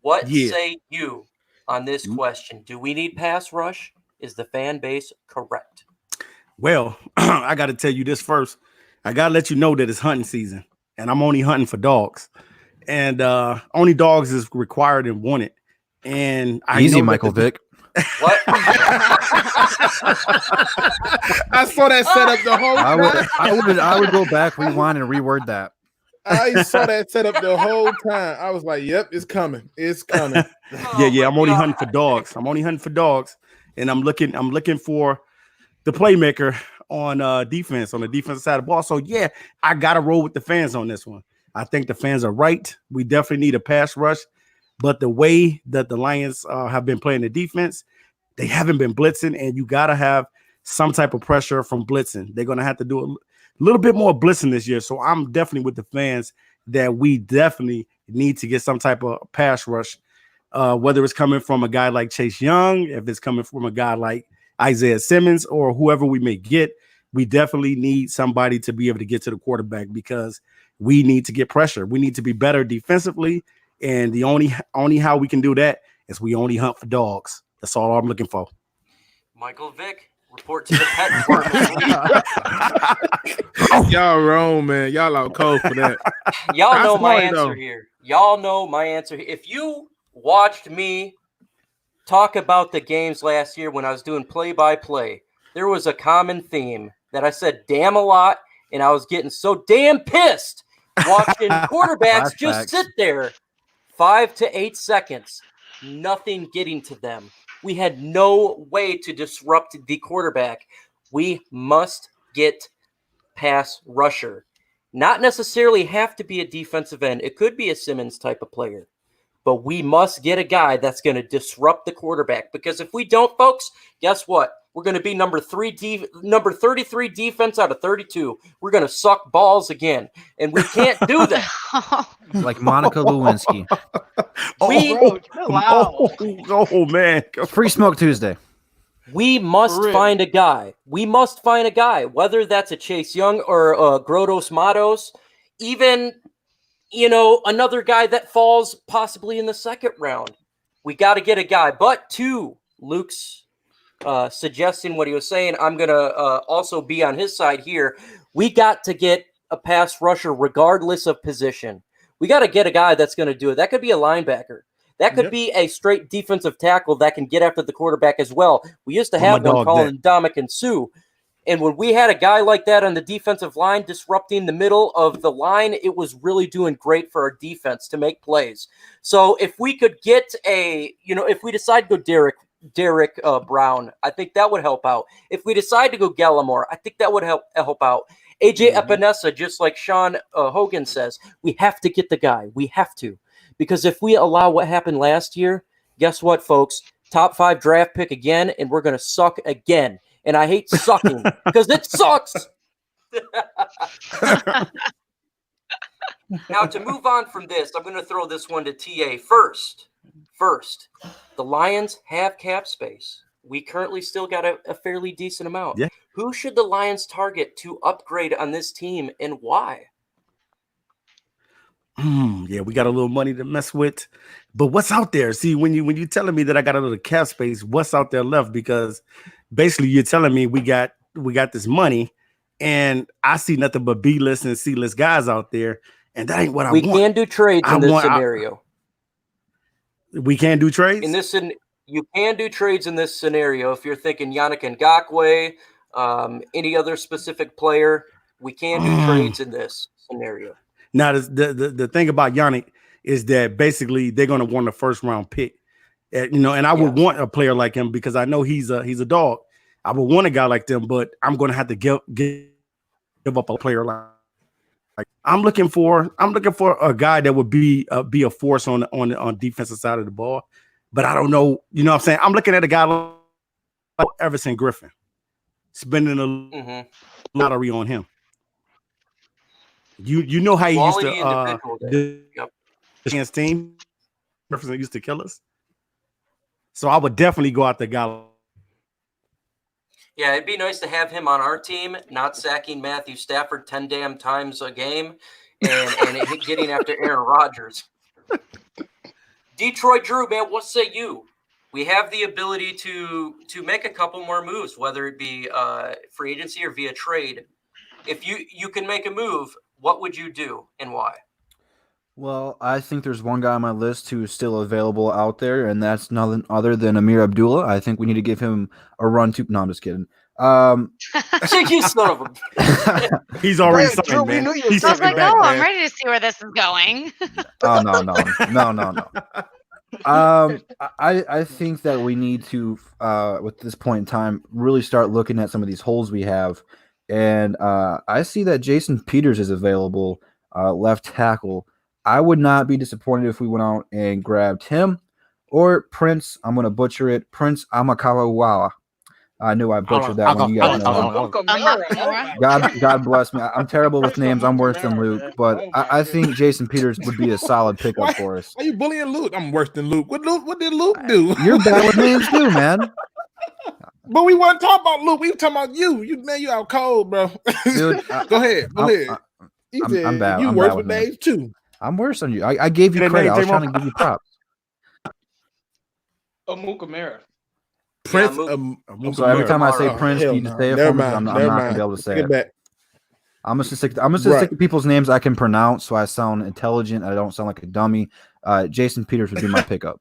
Speaker 1: what say you on this question? Do we need pass rush? Is the fan base correct?
Speaker 4: Well, I got to tell you this first. I got to let you know that it's hunting season, and I'm only hunting for dogs. And only dogs is required and wanted. And I
Speaker 2: Easy,
Speaker 4: know
Speaker 2: Michael Vick.
Speaker 1: What?
Speaker 3: I saw that setup the whole time.
Speaker 2: I would go back, rewind, and reword that.
Speaker 3: I saw that setup the whole time. I was like, "Yep, it's coming. It's coming."
Speaker 4: Yeah. I'm only hunting for dogs. And I'm looking for the playmaker on defense, on the defensive side of the ball. So yeah, I gotta roll with the fans on this one. I think the fans are right. We definitely need a pass rush. But the way that the Lions have been playing the defense, they haven't been blitzing, and you got to have some type of pressure from blitzing. They're going to have to do a little bit more blitzing this year. So I'm definitely with the fans that we definitely need to get some type of pass rush, whether it's coming from a guy like Chase Young, if it's coming from a guy like Isaiah Simmons, or whoever we may get. We definitely need somebody to be able to get to the quarterback, because we need to get pressure. We need to be better defensively. And the only how we can do that is we only hunt for dogs. That's all I'm looking for.
Speaker 1: Michael Vick, report to the pet department.
Speaker 3: Y'all wrong, man. Y'all out cold for that.
Speaker 1: Y'all know my answer here. Y'all know my answer. If you watched me talk about the games last year when I was doing play-by-play, there was a common theme that I said damn a lot, and I was getting so damn pissed watching quarterbacks just sit there 5 to 8 seconds, nothing getting to them. We had no way to disrupt the quarterback. We must get pass rusher. Not necessarily have to be a defensive end. It could be a Simmons type of player. But we must get a guy that's going to disrupt the quarterback. Because if we don't, folks, guess what? We're going to be number 33 defense out of 32. We're going to suck balls again. And we can't do that.
Speaker 2: Like Monica Lewinsky.
Speaker 4: Oh, man.
Speaker 2: Free Smoke Tuesday.
Speaker 1: We must find a guy. Whether that's a Chase Young or a Grotos Matos, even, another guy that falls possibly in the second round. We got to get a guy. But to Luke's suggesting what he was saying, I'm going to also be on his side here. We got to get a pass rusher regardless of position. We got to get a guy that's going to do it. That could be a linebacker. That could be a straight defensive tackle that can get after the quarterback as well. We used to have one called Ndamukong Suh. And when we had a guy like that on the defensive line disrupting the middle of the line, it was really doing great for our defense to make plays. So if we could get if we decide to go Derek Brown, I think that would help out. If we decide to go Gallimore, I think that would help out. AJ Epinesa, just like Sean Hogan says, we have to get the guy. We have to. Because if we allow what happened last year, guess what, folks? Top 5 draft pick again, and we're going to suck again. And I hate sucking because it sucks. Now, to move on from this, I'm going to throw this one to TA first. The Lions have cap space. we currently still got a fairly decent amount.
Speaker 4: Yeah.
Speaker 1: Who should the Lions target to upgrade on this team, and why?
Speaker 4: Yeah, we got a little money to mess with, but what's out there? See, when you telling me that I got a little cap space, what's out there left? Because basically, you're telling me we got this money, and I see nothing but B-list and C-list guys out there, and that ain't what I
Speaker 1: We
Speaker 4: want.
Speaker 1: can do trades in this scenario.
Speaker 4: We can do trades
Speaker 1: in this. You can do trades in this scenario if you're thinking Yannick Ngakoue, any other specific player. We can do trades in this scenario.
Speaker 4: Now, the thing about Yannick is that basically they're going to want a first round pick, and I would want a player like him because I know he's a dog. I would want a guy like them, but I'm going to have to give up a player like I'm looking for a guy that would be a force on defensive side of the ball, but I don't know. You know what I'm saying? I'm looking at a guy like Everson Griffin, spending a lottery on him. You know how he used to against team Jefferson used to kill us. So I would definitely go out the guy.
Speaker 1: Yeah, it'd be nice to have him on our team, not sacking Matthew Stafford 10 damn times a game and getting after Aaron Rodgers. Detroit Drew, man, what say you? We have the ability to make a couple more moves, whether it be free agency or via trade. If you can make a move, what would you do and why?
Speaker 2: Well, I think there's one guy on my list who is still available out there, and that's nothing other than Amir Abdullah. I think we need to give him a run to. No, I'm just kidding.
Speaker 1: You son of a.
Speaker 4: He's already signed, man.
Speaker 6: I was like, I'm ready to see where this is going.
Speaker 2: Oh no. I think that we need to, with this point in time, really start looking at some of these holes we have, and I see that Jason Peters is available, left tackle. I would not be disappointed if we went out and grabbed him or Prince. I'm going to butcher it. Prince Amakawawa. I knew I butchered that one. You guys know. God bless me. I'm terrible with names. I'm worse than Luke, but I think Jason Peters would be a solid pickup for us.
Speaker 3: Are you bullying Luke? I'm worse than Luke. What did Luke do?
Speaker 2: You're bad with names too, man.
Speaker 3: But we weren't talking about Luke. We were talking about you. You out cold, bro.
Speaker 2: Dude,
Speaker 3: go ahead.
Speaker 2: I'm bad.
Speaker 3: You
Speaker 2: I'm
Speaker 3: worse
Speaker 2: bad
Speaker 3: with
Speaker 2: names
Speaker 3: names too.
Speaker 2: I'm worse than you. I gave you credit. I was trying to give you props.
Speaker 5: Mukamara.
Speaker 3: Prince.
Speaker 2: So every time I say Prince, you just say it for me. I'm not going to be able to say it. I'm just stick to people's names I can pronounce, so I sound intelligent. I don't sound like a dummy. Jason Peters would be my pickup.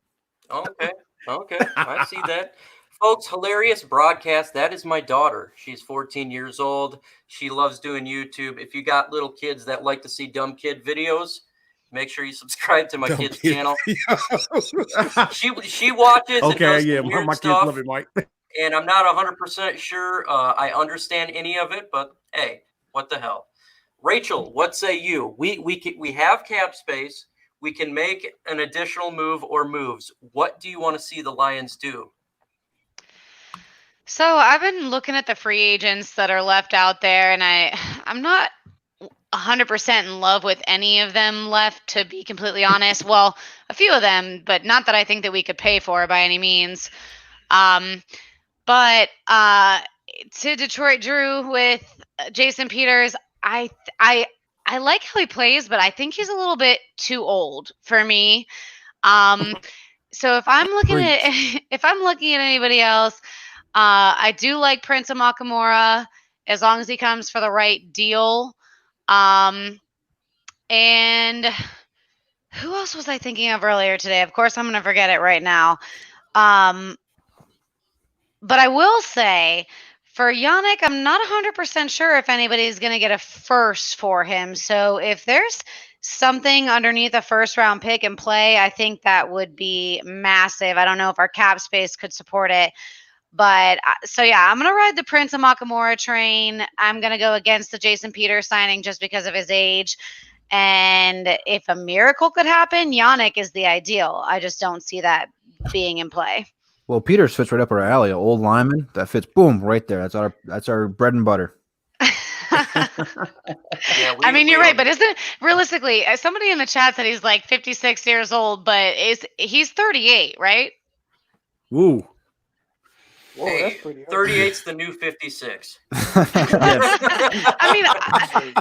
Speaker 1: Okay, I see that. Folks, hilarious broadcast. That is my daughter. She's 14 years old. She loves doing YouTube. If you got little kids that like to see dumb kid videos, make sure you subscribe to my kids' channel. She watches.
Speaker 4: Okay,
Speaker 1: and does
Speaker 4: my
Speaker 1: stuff,
Speaker 4: kids love it, Mike.
Speaker 1: And I'm not 100% sure I understand any of it, but hey, what the hell? Rachel, what say you? We have cap space. We can make an additional move or moves. What do you want to see the Lions do?
Speaker 6: So I've been looking at the free agents that are left out there, and I'm not 100% in love with any of them left, to be completely honest. Well, a few of them, but not that I think that we could pay for by any means. But to Detroit Drew with Jason Peters, I like how he plays, but I think he's a little bit too old for me. So if I'm looking at anybody else, I do like Prince Amakamura as long as he comes for the right deal. And who else was I thinking of earlier today? Of course, I'm going to forget it right now. But I will say for Yannick, I'm not 100% sure if anybody's going to get a first for him. So if there's something underneath a first round pick in play, I think that would be massive. I don't know if our cap space could support it. But so, yeah, I'm going to ride the Prince Amakamura train. I'm going to go against the Jason Peters signing just because of his age. And if a miracle could happen, Yannick is the ideal. I just don't see that being in play.
Speaker 2: Well, Peters fits right up our alley. An old lineman that fits, boom, right there. That's our bread and butter.
Speaker 6: I mean, you're right, but isn't realistically? Somebody in the chat said he's like 56 years old, but he's 38, right?
Speaker 4: Woo.
Speaker 5: Whoa,
Speaker 1: Hey,
Speaker 5: that's pretty.
Speaker 1: 38's the new 56.
Speaker 6: I mean,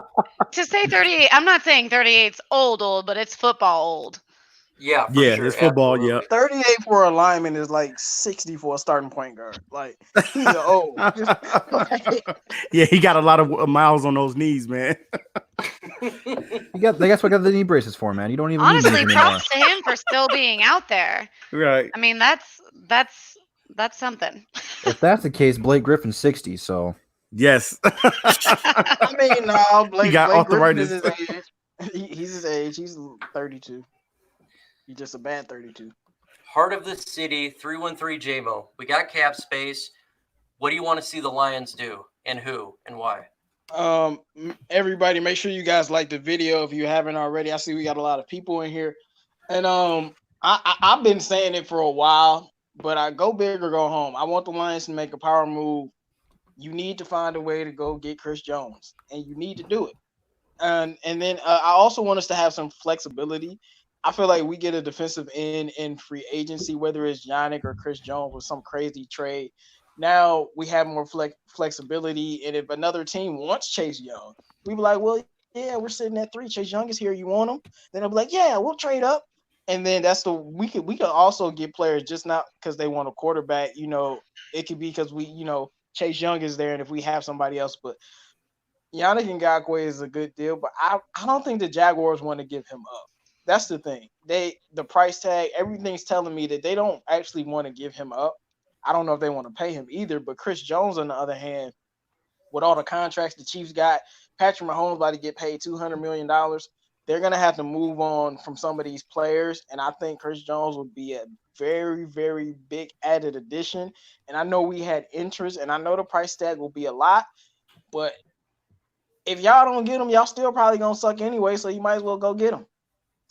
Speaker 6: to say 38, I'm not saying 38's old, but it's football old.
Speaker 1: Yeah, for
Speaker 4: Yeah,
Speaker 1: sure.
Speaker 4: it's football.
Speaker 1: Absolutely.
Speaker 5: 38 for a lineman is like 60 for a starting point guard. Like he's old.
Speaker 4: Yeah, he got a lot of miles on those knees, man.
Speaker 2: That's what I got the knee braces for, man. You don't even
Speaker 6: Honestly,
Speaker 2: need knees anymore.
Speaker 6: props to him for still being out there.
Speaker 4: Right.
Speaker 6: I mean, that's something.
Speaker 2: If that's the case, Blake Griffin's 60, so
Speaker 4: Yes.
Speaker 5: I mean, no, Blake
Speaker 4: got
Speaker 5: Griffin is
Speaker 4: arthritis.
Speaker 5: his age. He's his age. He's 32. He's just a bad 32.
Speaker 1: Heart of the city, 313 JMO. We got cap space. What do you want to see the Lions do, and who, and why?
Speaker 5: Everybody, make sure you guys like the video if you haven't already. I see we got a lot of people in here, and I've been saying it for a while, but I go big or go home. I want the Lions to make a power move. You need to find a way to go get Chris Jones, and you need to do it. And then I also want us to have some flexibility. I feel like we get a defensive end in free agency, whether it's Yannick or Chris Jones with some crazy trade. Now we have more flexibility, and if another team wants Chase Young, we be like, well, yeah, we're sitting at 3. Chase Young is here. You want him? Then they'll be like, yeah, we'll trade up. And then we could also get players just not because they want a quarterback. You know, it could be because Chase Young is there, and if we have somebody else, but Yannick Ngakoue is a good deal, but I don't think the Jaguars want to give him up. That's the thing. The price tag, everything's telling me that they don't actually want to give him up. I don't know if they want to pay him either, but Chris Jones, on the other hand, with all the contracts the Chiefs got, Patrick Mahomes about to get paid $200 million. They're going to have to move on from some of these players, and I think Chris Jones would be a very, very big added addition. And I know we had interest, and I know the price tag will be a lot, but if y'all don't get him, y'all still probably going to suck anyway, so you might as well go get him.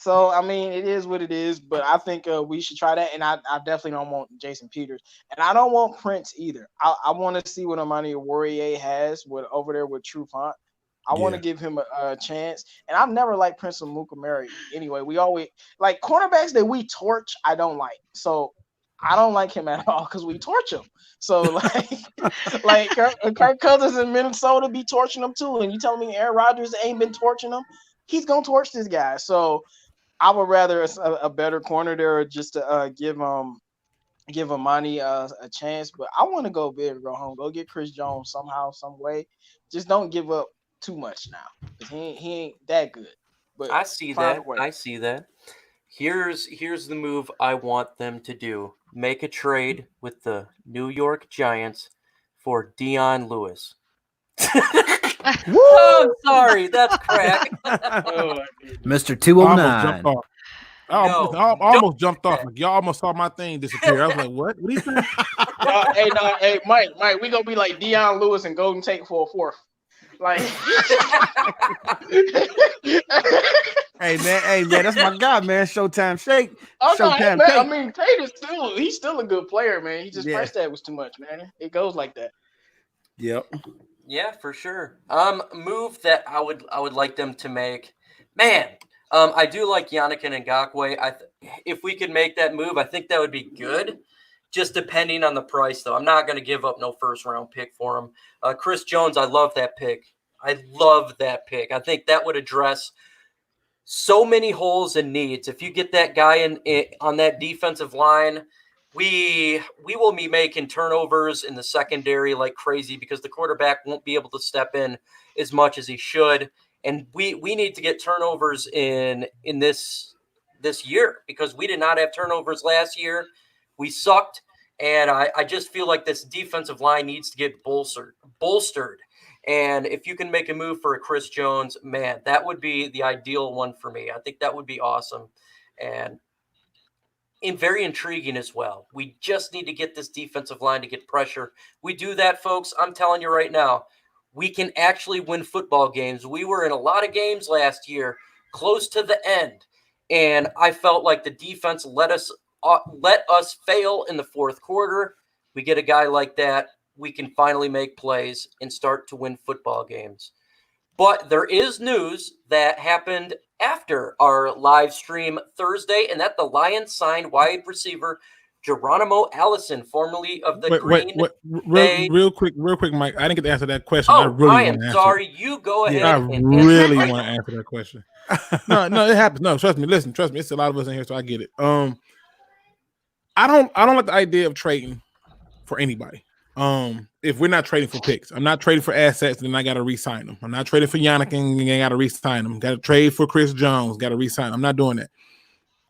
Speaker 5: So, I mean, it is what it is, but I think we should try that, and I definitely don't want Jason Peters. And I don't want Prince either. I want to see what Amani Warrior has over there with True Font. I want to give him a chance. And I've never liked Prince of Mukamari anyway. We always – like, cornerbacks that we torch, I don't like. So, I don't like him at all because we torch him. So, like Kirk Cousins in Minnesota be torching him too, and you telling me Aaron Rodgers ain't been torching him? He's going to torch this guy. So – I would rather a better corner there just to give Amani a chance. But I want to go big or go home. Go get Chris Jones somehow, some way. Just don't give up too much now because he ain't that good. But
Speaker 1: I see that. I see that. Here's the move I want them to do. Make a trade with the New York Giants for Dion Lewis. Oh, sorry, that's crack.
Speaker 2: Mr. 209.
Speaker 3: I almost jumped off. Like, y'all almost saw my thing disappear. I was like, what? What are you saying?
Speaker 5: Hey, Mike, we gonna be like Dion Lewis and Golden Tate for a fourth. Like,
Speaker 4: hey man, that's my guy, man. Showtime Shake.
Speaker 5: Oh,
Speaker 4: Showtime
Speaker 5: no,
Speaker 4: Tate.
Speaker 5: I mean, Tate he's still a good player, man. He just price tag was too much, man. It goes like that.
Speaker 4: Yep.
Speaker 1: Yeah, for sure. Move that I would like them to make. Man, I do like Yannick Ngakoue. If we could make that move, I think that would be good. Just depending on the price, though. I'm not going to give up no first-round pick for him. Chris Jones, I love that pick. I think that would address so many holes and needs. If you get that guy on that defensive line, we will be making turnovers in the secondary like crazy because the quarterback won't be able to step in as much as he should. And we need to get turnovers in this year because we did not have turnovers last year. We sucked. And I just feel like this defensive line needs to get bolstered. And if you can make a move for a Chris Jones, man, that would be the ideal one for me. I think that would be awesome. And very intriguing as well. We just need to get this defensive line to get pressure. We do that, folks. I'm telling you right now, we can actually win football games. We were in a lot of games last year, close to the end, and I felt like the defense let us fail in the fourth quarter. We get a guy like that, we can finally make plays and start to win football games. But there is news that happened after our live stream Thursday, and that the Lions signed wide receiver Geronimo Allison, formerly of the
Speaker 3: Wait,
Speaker 1: Green Bay.
Speaker 3: real quick, Mike. I didn't get to answer that question.
Speaker 1: Oh,
Speaker 3: I really
Speaker 1: I
Speaker 3: want
Speaker 1: am
Speaker 3: to answer.
Speaker 1: sorry. You go ahead.
Speaker 3: I
Speaker 1: and
Speaker 3: really
Speaker 1: answer.
Speaker 3: want to answer that question. No, it happens. No, trust me. Listen, trust me. It's a lot of us in here, so I get it. I don't like the idea of trading for anybody. If we're not trading for picks, I'm not trading for assets, then I got to re-sign them. I'm not trading for Yannick and got to re-sign them. Got to trade for Chris Jones, got to re-sign. I'm not doing that.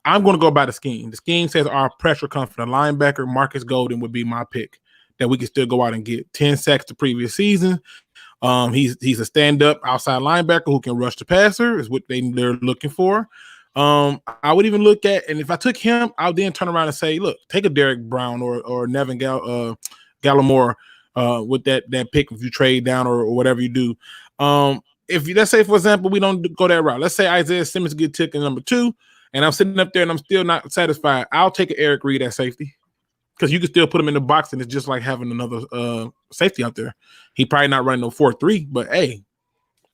Speaker 3: I'm going to go by the scheme. The scheme says our pressure comes from the linebacker. Marcus Golden would be my pick that we can still go out and get 10 sacks the previous season. He's a stand-up outside linebacker who can rush the passer is what they're looking for. I would even look at, and if I took him, I'll then turn around and say, look, take a Derek Brown or Nevin Gallimore with that pick if you trade down or whatever you do. If you, let's say, for example, we don't go that route. Let's say Isaiah Simmons get taken number 2, and I'm sitting up there and I'm still not satisfied. I'll take an Eric Reed at safety because you can still put him in the box, and it's just like having another safety out there. He probably not running no 4-3, but hey,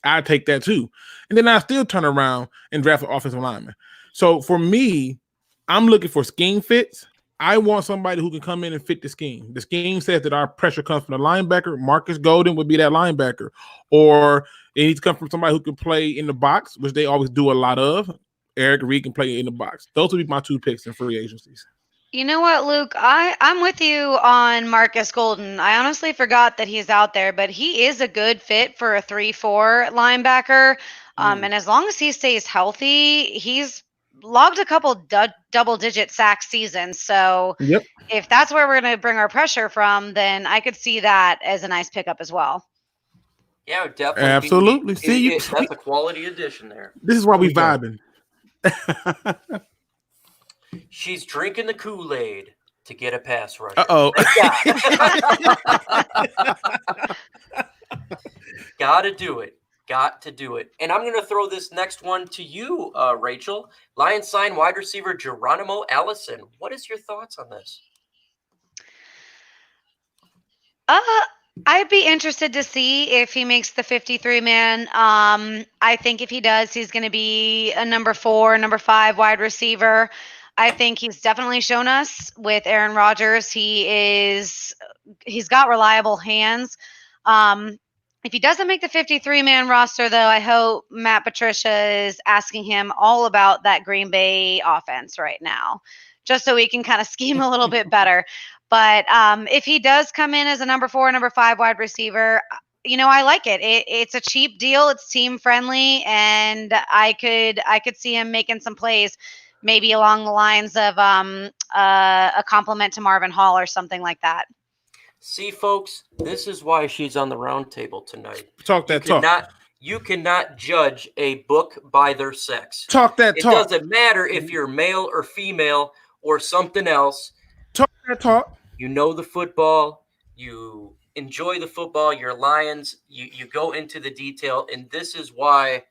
Speaker 3: I take that too. And then I still turn around and draft an offensive lineman. So for me, I'm looking for scheme fits. I want somebody who can come in and fit the scheme. The scheme says that our pressure comes from the linebacker. Marcus Golden would be that linebacker. Or it needs to come from somebody who can play in the box, which they always do a lot of. Eric Reed can play in the box. Those would be my 2 picks in free agencies.
Speaker 6: You know what, Luke? I'm with you on Marcus Golden. I honestly forgot that he's out there, but he is a good fit for a 3-4 linebacker. And as long as he stays healthy, he's logged a couple double-digit sack seasons. So if that's where we're going to bring our pressure from, then I could see that as a nice pickup as well.
Speaker 1: Yeah, definitely.
Speaker 3: Absolutely.
Speaker 1: That's a quality addition there.
Speaker 3: This is why we vibing.
Speaker 1: She's drinking the Kool-Aid to get a pass rusher.
Speaker 3: Uh-oh.
Speaker 1: Gotta do it. Got to do it. And I'm going to throw this next one to you, Rachel. Lions sign wide receiver Geronimo Allison. What is your thoughts on this?
Speaker 6: I'd be interested to see if he makes the 53-man. I think if he does, he's going to be a number 4, number 5 wide receiver. I think he's definitely shown us with Aaron Rodgers. He's got reliable hands. If he doesn't make the 53-man roster, though, I hope Matt Patricia is asking him all about that Green Bay offense right now, just so we can kind of scheme a little bit better. But if he does come in as a number 4, number 5 wide receiver, I like it. It's a cheap deal. It's team friendly, and I could see him making some plays, maybe along the lines of a compliment to Marvin Hall or something like that.
Speaker 1: See, folks, this is why she's on the round table tonight.
Speaker 3: Talk that talk.
Speaker 1: You cannot judge a book by their sex.
Speaker 3: Talk that talk.
Speaker 1: It doesn't matter if you're male or female or something else.
Speaker 3: Talk that talk.
Speaker 1: You know the football. You enjoy the football. You're Lions. You go into the detail, and this is why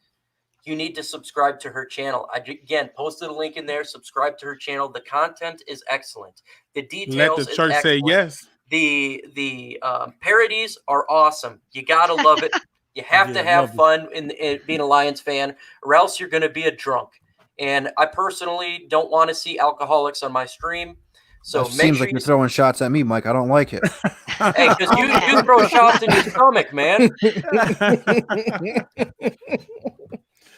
Speaker 1: you need to subscribe to her channel. I, again, posted a link in there. Subscribe to her channel. The content is excellent. The details
Speaker 3: Let the church
Speaker 1: is
Speaker 3: say yes.
Speaker 1: The parodies are awesome. You gotta love it. You have to have fun in being a Lions fan, or else you're going to be a drunk. And I personally don't want to see alcoholics on my stream. So
Speaker 2: seems like you're throwing shots at me, Mike. I don't like it.
Speaker 1: Hey, because you throw shots in your stomach, man.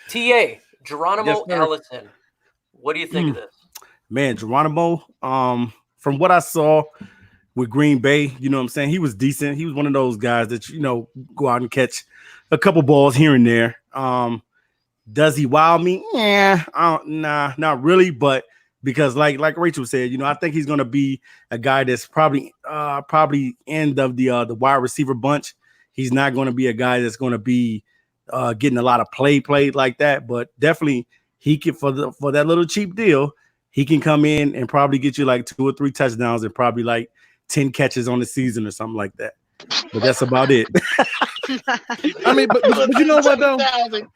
Speaker 1: TA Geronimo Allison. What do you think of this?
Speaker 4: Man, Geronimo. From what I saw with Green Bay, you know what I'm saying? He was decent. He was one of those guys that, go out and catch a couple balls here and there. Does he wow me? Yeah, nah, not really. But because like Rachel said, I think he's going to be a guy that's probably end of the wide receiver bunch. He's not going to be a guy that's going to be getting a lot of play like that. But definitely he can, for that little cheap deal, he can come in and probably get you like 2 or 3 touchdowns and probably like 10 catches on the season or something like that. But that's about it.
Speaker 3: I mean, but you know what though?
Speaker 5: Man,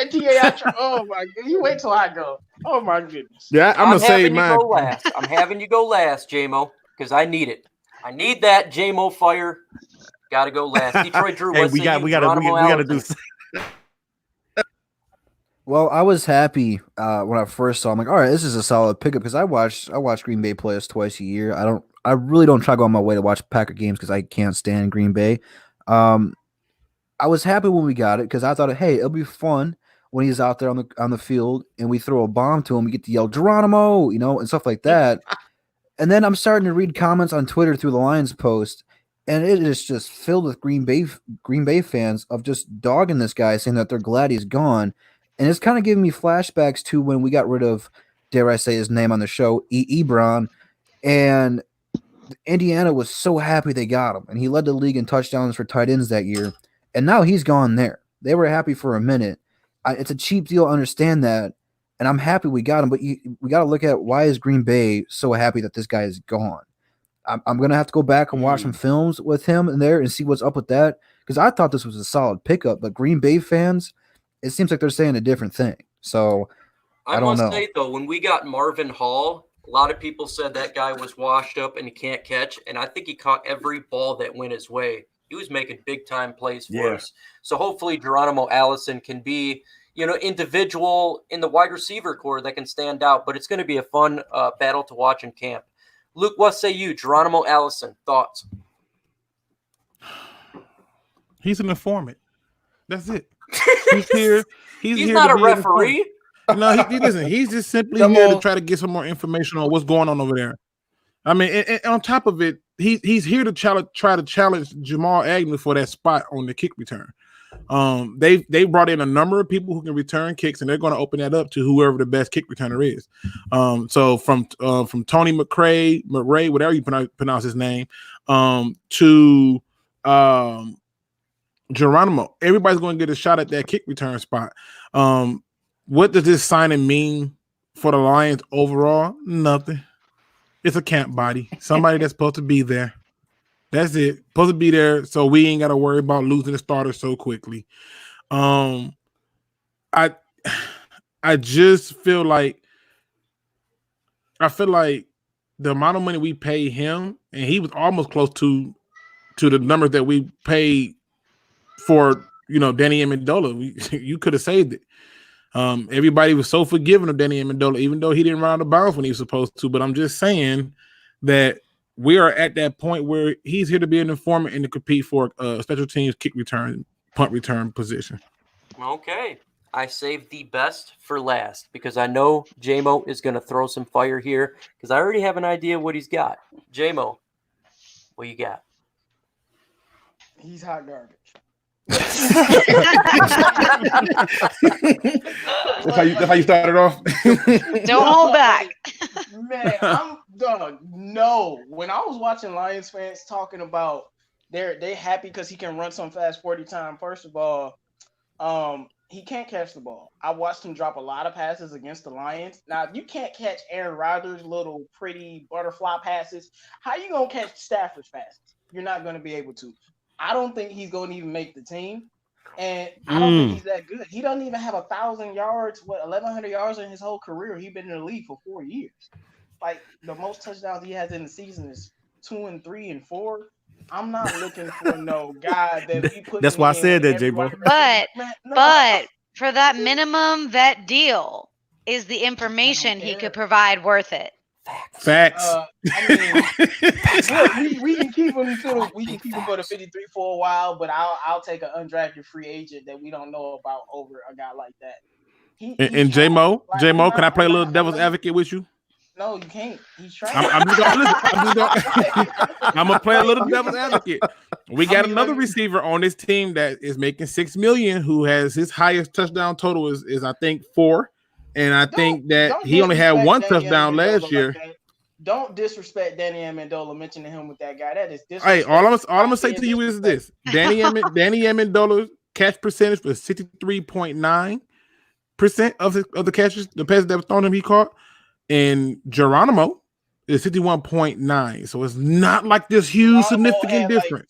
Speaker 5: TA, oh my goodness. You wait till I go. Oh my goodness.
Speaker 3: Yeah, I'm gonna say mine.
Speaker 1: I'm having you go last, JMO, because I need it. I need that JMO fire. Gotta go last. Detroit Drew.
Speaker 4: Hey, we gotta do.
Speaker 2: Well, I was happy when I first saw him. Like, all right, this is a solid pickup because I watch Green Bay play us twice a year. I really don't try to go on my way to watch Packer games because I can't stand Green Bay. Um, I was happy when we got it because I thought, hey, it'll be fun when he's out there on the field and we throw a bomb to him. We get to yell Geronimo, and stuff like that. And then I'm starting to read comments on Twitter through the Lions post, and it is just filled with Green Bay fans of just dogging this guy, saying that they're glad he's gone. And it's kind of giving me flashbacks to when we got rid of, dare I say his name on the show, Ebron, and Indiana was so happy they got him, and he led the league in touchdowns for tight ends that year. And now he's gone there. They were happy for a minute. It's a cheap deal, I understand that, and I'm happy we got him. But we got to look at why is Green Bay so happy that this guy is gone. I'm gonna have to go back and watch some films with him in there and see what's up with that because I thought this was a solid pickup. But Green Bay fans, it seems like they're saying a different thing. So I don't know.
Speaker 1: Say though, when we got Marvin Hall, a lot of people said that guy was washed up and he can't catch, and I think he caught every ball that went his way. He was making big time plays for us. So hopefully Geronimo Allison can be, individual in the wide receiver core that can stand out. But it's going to be a fun battle to watch in camp. Luke, what say you? Geronimo Allison, thoughts?
Speaker 3: He's an informant. That's it. He's here. He's here
Speaker 1: not
Speaker 3: to
Speaker 1: a
Speaker 3: be
Speaker 1: referee.
Speaker 3: No, listen. He's just simply here to try to get some more information on what's going on over there. I mean, and on top of it, he's here to try to challenge Jamal Agnew for that spot on the kick return. They brought in a number of people who can return kicks, and they're going to open that up to whoever the best kick returner is. So from Tony McRae, whatever you pronounce his name, to Geronimo, everybody's going to get a shot at that kick return spot. What does this signing mean for the Lions overall? Nothing. It's a camp body, somebody that's supposed to be there. That's it. Supposed to be there, so we ain't got to worry about losing the starter so quickly. I just feel like the amount of money we pay him, and he was almost close to the numbers that we paid for, Danny Amendola. You could have saved it. Everybody was so forgiving of Danny Amendola, even though he didn't run out of bounds when he was supposed to. But I'm just saying that we are at that point where he's here to be an informant and to compete for special teams kick return, punt return position.
Speaker 1: Okay. I saved the best for last because I know J-Mo is going to throw some fire here because I already have an idea what he's got. J-Mo, what you got?
Speaker 5: He's hot garbage.
Speaker 3: That's how you started off.
Speaker 6: Don't hold back.
Speaker 5: Man, I'm done. No, when I was watching Lions fans talking about they happy because he can run some fast 40 time. First of all, he can't catch the ball. I watched him drop a lot of passes against the Lions. Now, if you can't catch Aaron Rodgers' little pretty butterfly passes, how you gonna catch Stafford's passes? You're not gonna be able to. I don't think he's going to even make the team. And I don't think he's that good. He doesn't even have 1,000 yards, 1,100 yards in his whole career. He's been in the league for 4 years. Like, the most touchdowns he has in the season is 2 and 3 and 4. I'm not looking for no guy that we put.
Speaker 4: That's why I said that, J-Bro.
Speaker 6: But for that minimum vet deal, is the information he could provide worth it?
Speaker 3: Facts.
Speaker 5: Look, we can keep him for the 53 for a while, but I'll take an undrafted free agent that we don't know about over a guy like that.
Speaker 3: And J-Mo, can I play a little devil's advocate with you?
Speaker 5: No, you can't. He's trying.
Speaker 3: I'm gonna play a little devil's advocate. We got another receiver on this team that is making $6 million, who has his highest touchdown total is I think 4. And I think that he only had 1 touchdown last year.
Speaker 5: Don't disrespect Danny Amendola mentioning him with that guy. That is disrespect.
Speaker 3: Hey, all I'm gonna say to you is this: Danny Amendola's catch percentage was 63.9% of the catches, the passes that was thrown him, he caught, and Geronimo is 51.9. So it's not like this huge significant difference.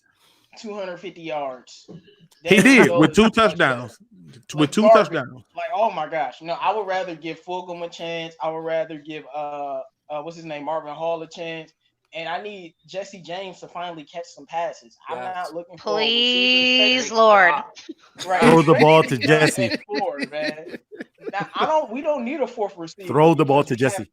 Speaker 5: Like 250 yards.
Speaker 3: He did with 2 touchdowns. With 2 touchdowns.
Speaker 5: Like, oh my gosh. No, I would rather give Fulgham a chance. I would rather give what's his name, Marvin Hall a chance. And I need Jesse James to finally catch some passes. I'm not looking for
Speaker 6: please, Lord.
Speaker 5: Right.
Speaker 4: Throw the ball to Jesse.
Speaker 5: Forward, man. Now we don't need a fourth receiver.
Speaker 4: Throw the ball
Speaker 5: because
Speaker 4: to Jesse.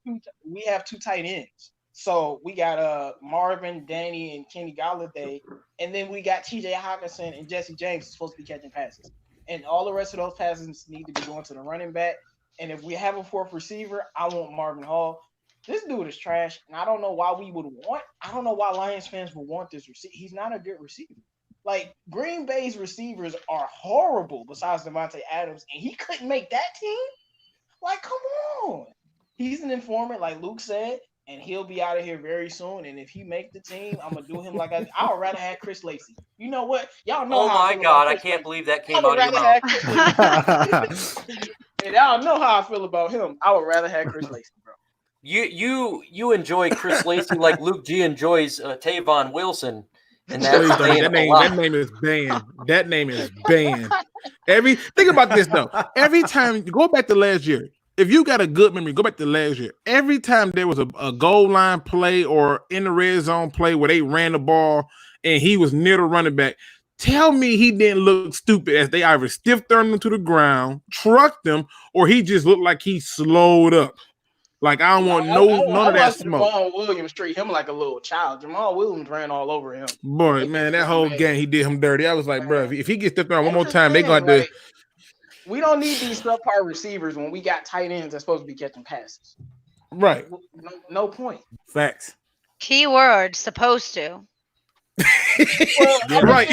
Speaker 5: We have two tight ends. So we got Marvin, Danny, and Kenny Galladay, and then we got TJ Hawkinson and Jesse James is supposed to be catching passes. And all the rest of those passes need to be going to the running back. And if we have a fourth receiver, I want Marvin Hall. This dude is trash, and I don't know why I don't know why Lions fans would want this receiver. He's not a good receiver. Like, Green Bay's receivers are horrible besides Devontae Adams, and he couldn't make that team? Like, come on. He's an informant, like Luke said, and he'll be out of here very soon. And if he make the team, I'm going to do him like I would rather have Chris Lacey. You know what? Y'all know
Speaker 1: Oh,
Speaker 5: how
Speaker 1: my God. I can't believe that came out of your mouth.
Speaker 5: And y'all know how I feel about him. I would rather have Chris Lacey, bro.
Speaker 1: You enjoy Chris Lacey like Luke G enjoys Tavon Wilson. And that's
Speaker 3: that name is banned. That name is banned. Think about this though. Every time you go back to last year, if you got a good memory, go back to last year. Every time there was a goal line play or in the red zone play where they ran the ball and he was near the running back, tell me he didn't look stupid as they either stiff-armed him to the ground, trucked him, or he just looked like he slowed up. Like, I don't want none of that smoke.
Speaker 5: Jamal Williams treat him like a little child. Jamal Williams ran all over him.
Speaker 3: Boy, man, that whole game, he did him dirty. I was like, bro, if he gets stepped around one more time, they're going to have to.
Speaker 5: We don't need these subpar receivers when we got tight ends that's supposed to be catching passes.
Speaker 3: Right.
Speaker 5: No point.
Speaker 4: Facts.
Speaker 6: Keyword, supposed to.
Speaker 5: Well,
Speaker 3: right.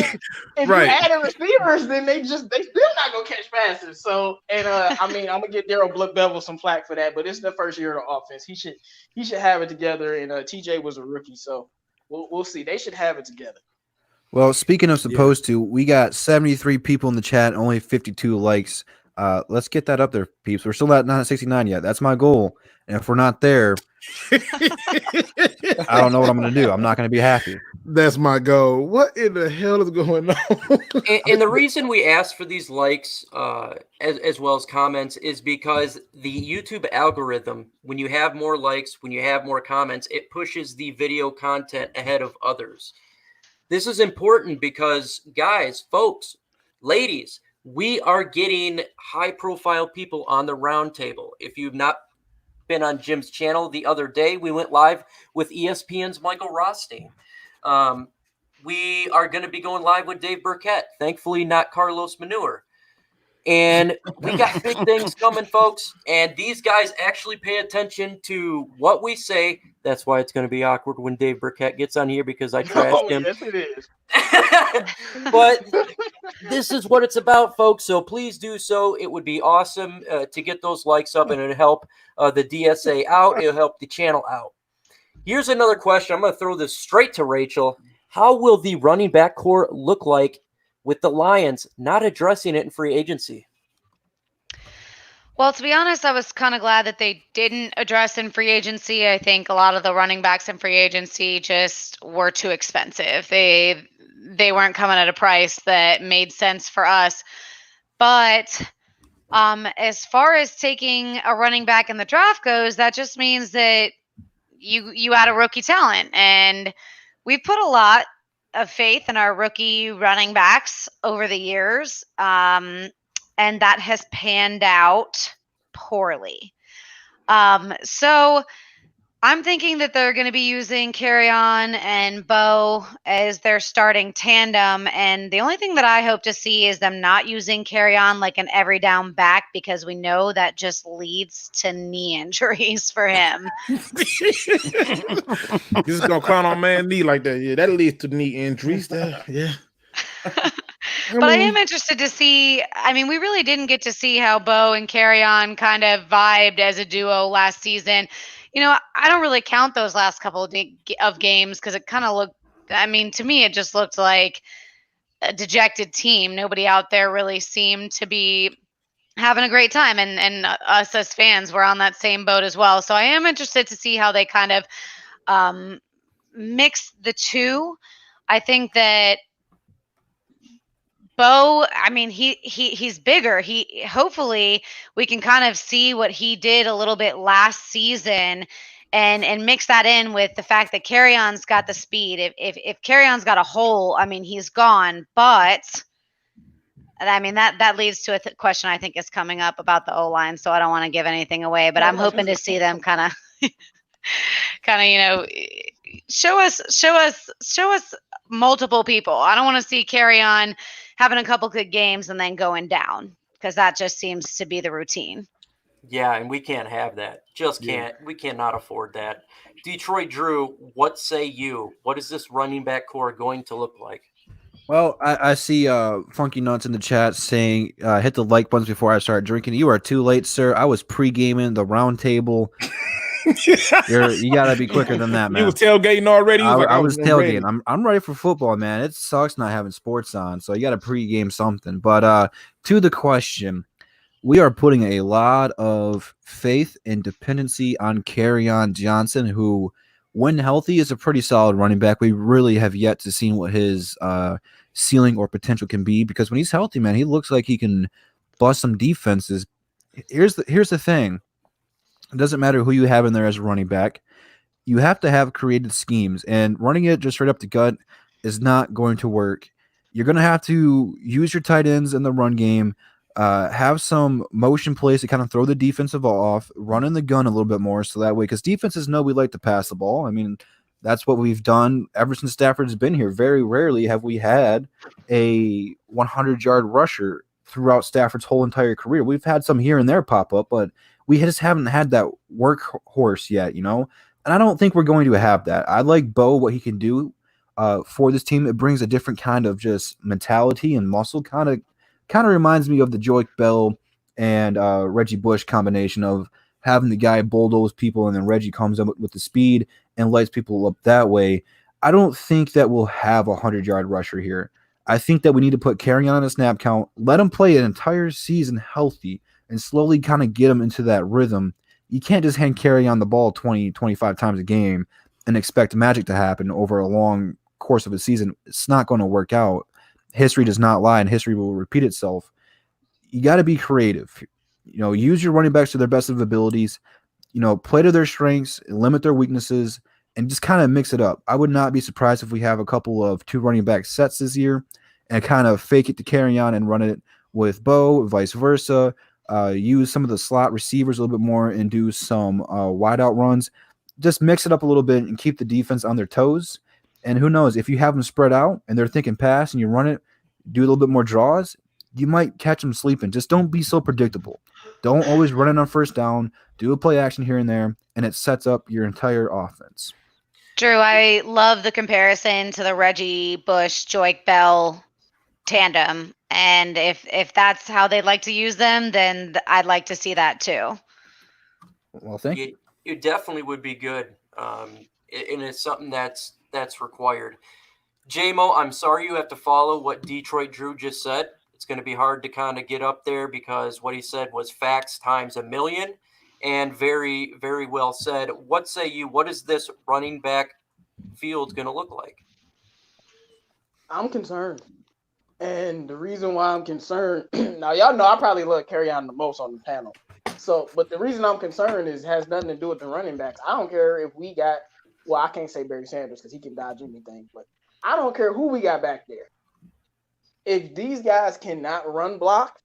Speaker 5: If you add receivers, then they still not gonna catch passes. So, and I'm gonna get Daryl Bevel some flack for that, but it's the first year of the offense. He should have it together. And TJ was a rookie, so we'll see. They should have it together.
Speaker 2: Well, speaking of supposed to, we got 73 people in the chat, only 52 likes. Let's get that up there, peeps. We're still not 69 yet. That's my goal. And if we're not there, I don't know what I'm going to do. I'm not going to be happy.
Speaker 3: That's my goal. What in the hell is going on?
Speaker 1: and the reason we ask for these likes as well as comments is because the YouTube algorithm, when you have more likes, when you have more comments, it pushes the video content ahead of others. This is important because, guys, folks, ladies, we are getting high-profile people on the roundtable. If you've not been on Jim's channel the other day, we went live with ESPN's Michael Rothstein. We are going to be going live with Dave Burkett. Thankfully, not Carlos Manure. And we got big things coming, folks. And these guys actually pay attention to what we say. That's why it's going to be awkward when Dave Burkett gets on here because I trashed him.
Speaker 5: Yes, it is.
Speaker 1: But this is what it's about, folks. So please do so. It would be awesome to get those likes up, and it'll help the DSA out. It'll help the channel out. Here's another question. I'm going to throw this straight to Rachel. How will the running back core look like with the Lions not addressing it in free agency?
Speaker 6: Well, to be honest, I was kind of glad that they didn't address in free agency. I think a lot of the running backs in free agency just were too expensive. They weren't coming at a price that made sense for us. But as far as taking a running back in the draft goes, that just means that you add a rookie talent. And we've put a lot of faith in our rookie running backs over the years. And that has panned out poorly. So I'm thinking that they're going to be using Kerryon and Bo as their starting tandem. And the only thing that I hope to see is them not using Kerryon like an every down back, because we know that just leads to knee injuries for him.
Speaker 3: You're just going to clown on man knee like that. Yeah, that leads to knee injuries. Yeah.
Speaker 6: But I am interested to see. I mean, we really didn't get to see how Bo and Kerryon kind of vibed as a duo last season. You know, I don't really count those last couple of games because it kind of looked, I mean, to me, it just looked like a dejected team. Nobody out there really seemed to be having a great time. And us as fans were on that same boat as well. So I am interested to see how they kind of mix the two. I think that Bo, I mean, he's bigger. Hopefully we can kind of see what he did a little bit last season and mix that in with the fact that Kerryon's got the speed. If Kerryon's got a hole, I mean, he's gone. But And I mean, that leads to a question I think is coming up about the O-line, so I don't want to give anything away, but I'm hoping to see them kind of, show us multiple people. I don't want to see Carry On having a couple good games and then going down, because that just seems to be the routine.
Speaker 1: Yeah, and we can't have that. Just can't. We cannot afford that. Detroit Drew, what say you? What is this running back core going to look like?
Speaker 2: Well, I see Funky Nuts in the chat saying, hit the like buttons before I start drinking. You are too late, sir. I was pre-gaming the round table. You got to be quicker than that, man.
Speaker 3: You was tailgating already?
Speaker 2: I was tailgating.
Speaker 3: Ready.
Speaker 2: I'm ready for football, man. It sucks not having sports on, so you got to pre-game something. But to the question, we are putting a lot of faith and dependency on Kerryon Johnson, who, when healthy, is a pretty solid running back. We really have yet to see what his ceiling or potential can be, because when he's healthy, man, he looks like he can bust some defenses. Here's the thing. It doesn't matter who you have in there as a running back. You have to have creative schemes, and running it just straight up the gut is not going to work. You're going to have to use your tight ends in the run game, have some motion plays to kind of throw the defensive off, run in the gun a little bit more, so that way, because defenses know we like to pass the ball. I mean, that's what we've done ever since Stafford's been here. Very rarely have we had a 100-yard rusher throughout Stafford's whole entire career. We've had some here and there pop up, but we just haven't had that workhorse yet, And I don't think we're going to have that. I like Bo, what he can do for this team. It brings a different kind of just mentality and muscle. Kind of reminds me of the Joique Bell and Reggie Bush combination of having the guy bulldoze people, and then Reggie comes up with the speed and lights people up that way. I don't think that we'll have a 100-yard rusher here. I think that we need to put Kerryon on a snap count, let him play an entire season healthy, and slowly kind of get him into that rhythm. You can't just hand Kerryon the ball 20, 25 times a game and expect magic to happen over a long course of a season. It's not going to work out. History does not lie, and history will repeat itself. You got to be creative. Use your running backs to their best of abilities. Play to their strengths, limit their weaknesses, and just kind of mix it up. I would not be surprised if we have a couple of 2 running back sets this year and kind of fake it to Kerryon and run it with Bo, vice versa. Use some of the slot receivers a little bit more and do some wide-out runs. Just mix it up a little bit and keep the defense on their toes. And who knows, if you have them spread out and they're thinking pass and you run it, do a little bit more draws, you might catch them sleeping. Just don't be so predictable. Don't always run it on first down. Do a play action here and there, and it sets up your entire offense.
Speaker 6: Drew, I love the comparison to the Reggie Bush, Joique Bell tandem. And if that's how they'd like to use them, then I'd like to see that too.
Speaker 2: Well, thank you.
Speaker 1: It definitely would be good. And it's something that's required. J-Mo, I'm sorry you have to follow what Detroit Drew just said. It's going to be hard to kind of get up there, because what he said was facts times a million, and very, very well said. What say you? What is this running back field going to look like?
Speaker 5: I'm concerned. And the reason why I'm concerned, now y'all know I probably love Kerryon the most on the panel. But the reason I'm concerned has nothing to do with the running backs. I don't care if we got, well, I can't say Barry Sanders because he can dodge anything, but I don't care who we got back there. If these guys cannot run block,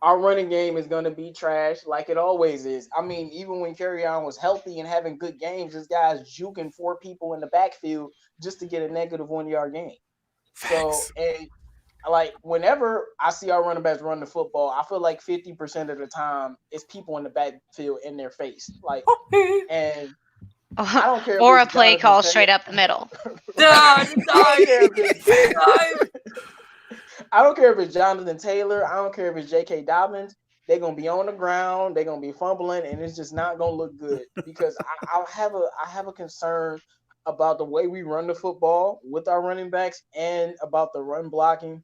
Speaker 5: our running game is going to be trash like it always is. I mean, even when Kerryon was healthy and having good games, this guy's juking 4 people in the backfield just to get a negative 1-yard gain. So, and like whenever I see our running backs run the football, I feel like 50% of the time it's people in the backfield in their face. Like, and I don't care.
Speaker 6: Or a play call straight up the middle.
Speaker 5: I don't care if it's Jonathan Taylor. I don't care if it's J.K. Dobbins. They're going to be on the ground. They're going to be fumbling, and it's just not going to look good, because I have a concern about the way we run the football with our running backs and about the run blocking.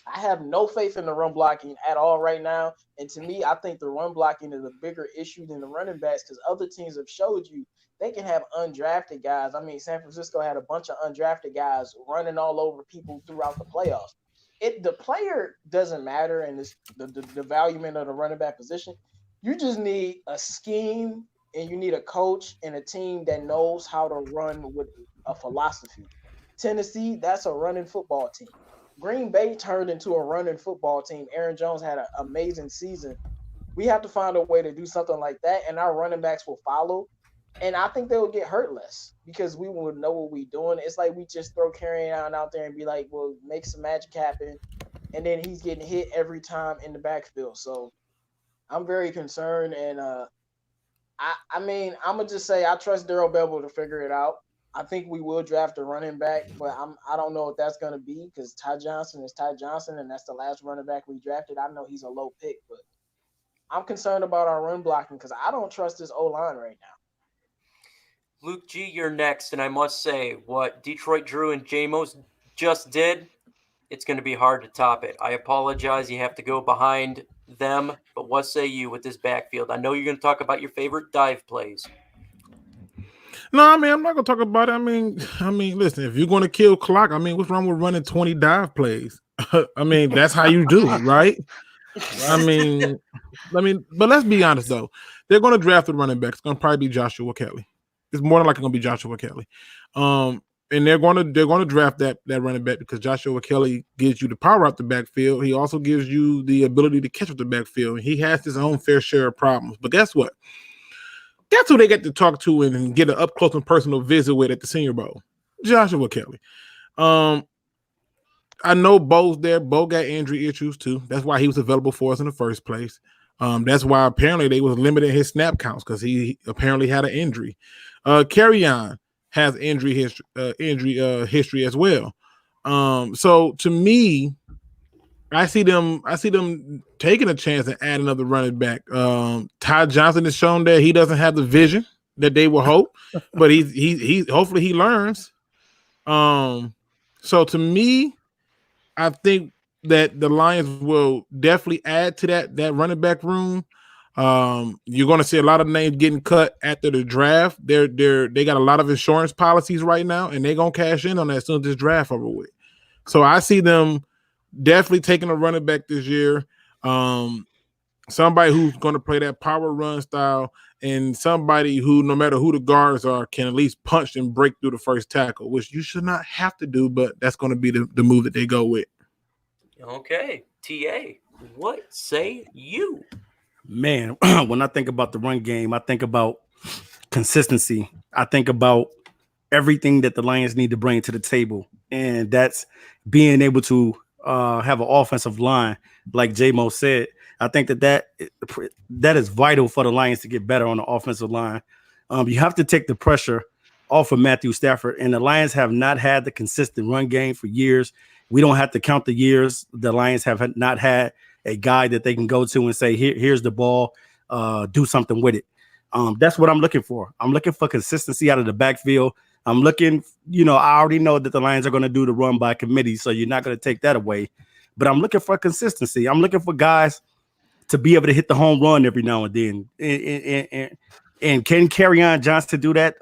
Speaker 5: I have no faith in the run blocking at all right now. And to me, I think the run blocking is a bigger issue than the running backs, because other teams have showed you they can have undrafted guys. I mean, San Francisco had a bunch of undrafted guys running all over people throughout the playoffs. The player doesn't matter, and the valuement of the running back position. You just need a scheme, and you need a coach and a team that knows how to run with a philosophy. Tennessee, that's a running football team. Green Bay turned into a running football team. Aaron Jones had an amazing season. We have to find a way to do something like that, and our running backs will follow. And I think they will get hurt less because we will know what we're doing. It's like we just throw Carrion out there and be like, well, make some magic happen. And then he's getting hit every time in the backfield. So I'm very concerned. And I mean, I'm going to just say I trust Daryl Bevel to figure it out. I think we will draft a running back, but I don't know what that's going to be because Ty Johnson is Ty Johnson, and that's the last running back we drafted. I know he's a low pick, but I'm concerned about our run blocking because I don't trust this O-line right now.
Speaker 1: Luke G, you're next, and I must say, what Detroit Drew and Jamos just did, it's going to be hard to top it. I apologize. You have to go behind them, but what say you with this backfield? I know you're going to talk about your favorite dive plays.
Speaker 3: No, I mean, I'm not going to talk about it. I mean, listen, if you're going to kill clock, I mean, what's wrong with running 20 dive plays? I mean, that's how you do it, right? I mean, but let's be honest, though. They're going to draft the running back. It's going to probably be Joshua Kelly. It's more than likely going to be Joshua Kelly. And they're going to draft that running back because Joshua Kelly gives you the power out the backfield. He also gives you the ability to catch up the backfield. He has his own fair share of problems. But guess what? That's who they get to talk to and get an up close and personal visit with at the Senior Bowl. Joshua Kelly. I know Bo's there. Bo got injury issues too. That's why he was available for us in the first place. That's why apparently they was limiting his snap counts because he apparently had an injury. Carrion has injury history as well. So to me, I see them taking a chance and add another running back. Ty Johnson has shown that he doesn't have the vision that they will hope, but he hopefully he learns. So to me, I think that the Lions will definitely add to that running back room. You're going to see a lot of names getting cut after the draft. They got a lot of insurance policies right now, and they're going to cash in on that as soon as this draft over with. So I see them definitely taking a running back this year. Somebody who's going to play that power run style and somebody who, no matter who the guards are, can at least punch and break through the first tackle, which you should not have to do, but that's going to be the move that they go with.
Speaker 1: Okay. TA, what say you?
Speaker 4: Man, when I think about the run game, I think about consistency. I think about everything that the Lions need to bring to the table, and that's being able to have an offensive line, like J-Mo said. I think that is vital for the Lions to get better on the offensive line. You have to take the pressure off of Matthew Stafford, and the Lions have not had the consistent run game for years. We don't have to count the years the Lions have not had a guy that they can go to and say, here's the ball, do something with it. That's what I'm looking for. I'm looking for consistency out of the backfield. I'm looking, I already know that the Lions are going to do the run by committee, so you're not going to take that away. But I'm looking for consistency. I'm looking for guys to be able to hit the home run every now and then. And can Carrion Johnson do that?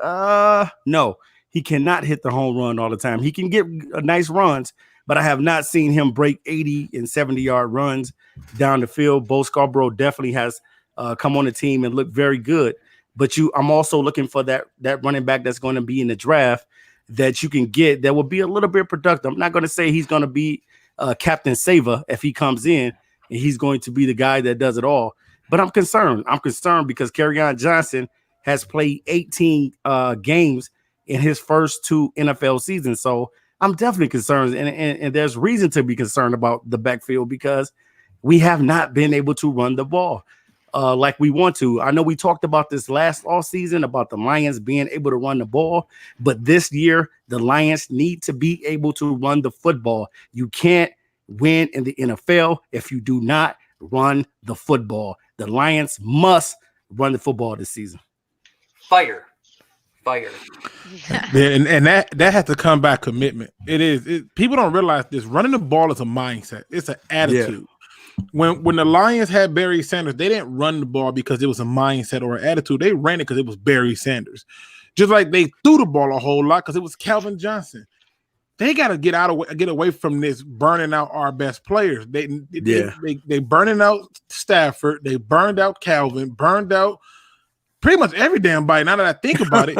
Speaker 4: No, he cannot hit the home run all the time. He can get nice runs, but I have not seen him break 80 and 70-yard runs down the field. Bo Scarborough definitely has come on the team and looked very good. But I'm also looking for that running back that's going to be in the draft that you can get that will be a little bit productive. I'm not going to say he's going to be Captain Saver if he comes in and he's going to be the guy that does it all. But I'm concerned. I'm concerned because Carrion Johnson has played 18 games in his first 2 NFL seasons. So I'm definitely concerned. And there's reason to be concerned about the backfield because we have not been able to run the ball like we want to. I know we talked about this last offseason about the Lions being able to run the ball, but this year the Lions need to be able to run the football. You can't win in the NFL if you do not run the football. The Lions must run the football this season.
Speaker 1: Fire.
Speaker 3: Yeah, and that has to come by commitment. It is. People don't realize this. Running the ball is a mindset. It's an attitude. Yeah. When the Lions had Barry Sanders, they didn't run the ball because it was a mindset or an attitude. They ran it because it was Barry Sanders. Just like they threw the ball a whole lot because it was Calvin Johnson. They got to get away from this burning out our best players. They burning out Stafford. They burned out Calvin. Burned out pretty much every damn body. Now that I think about it,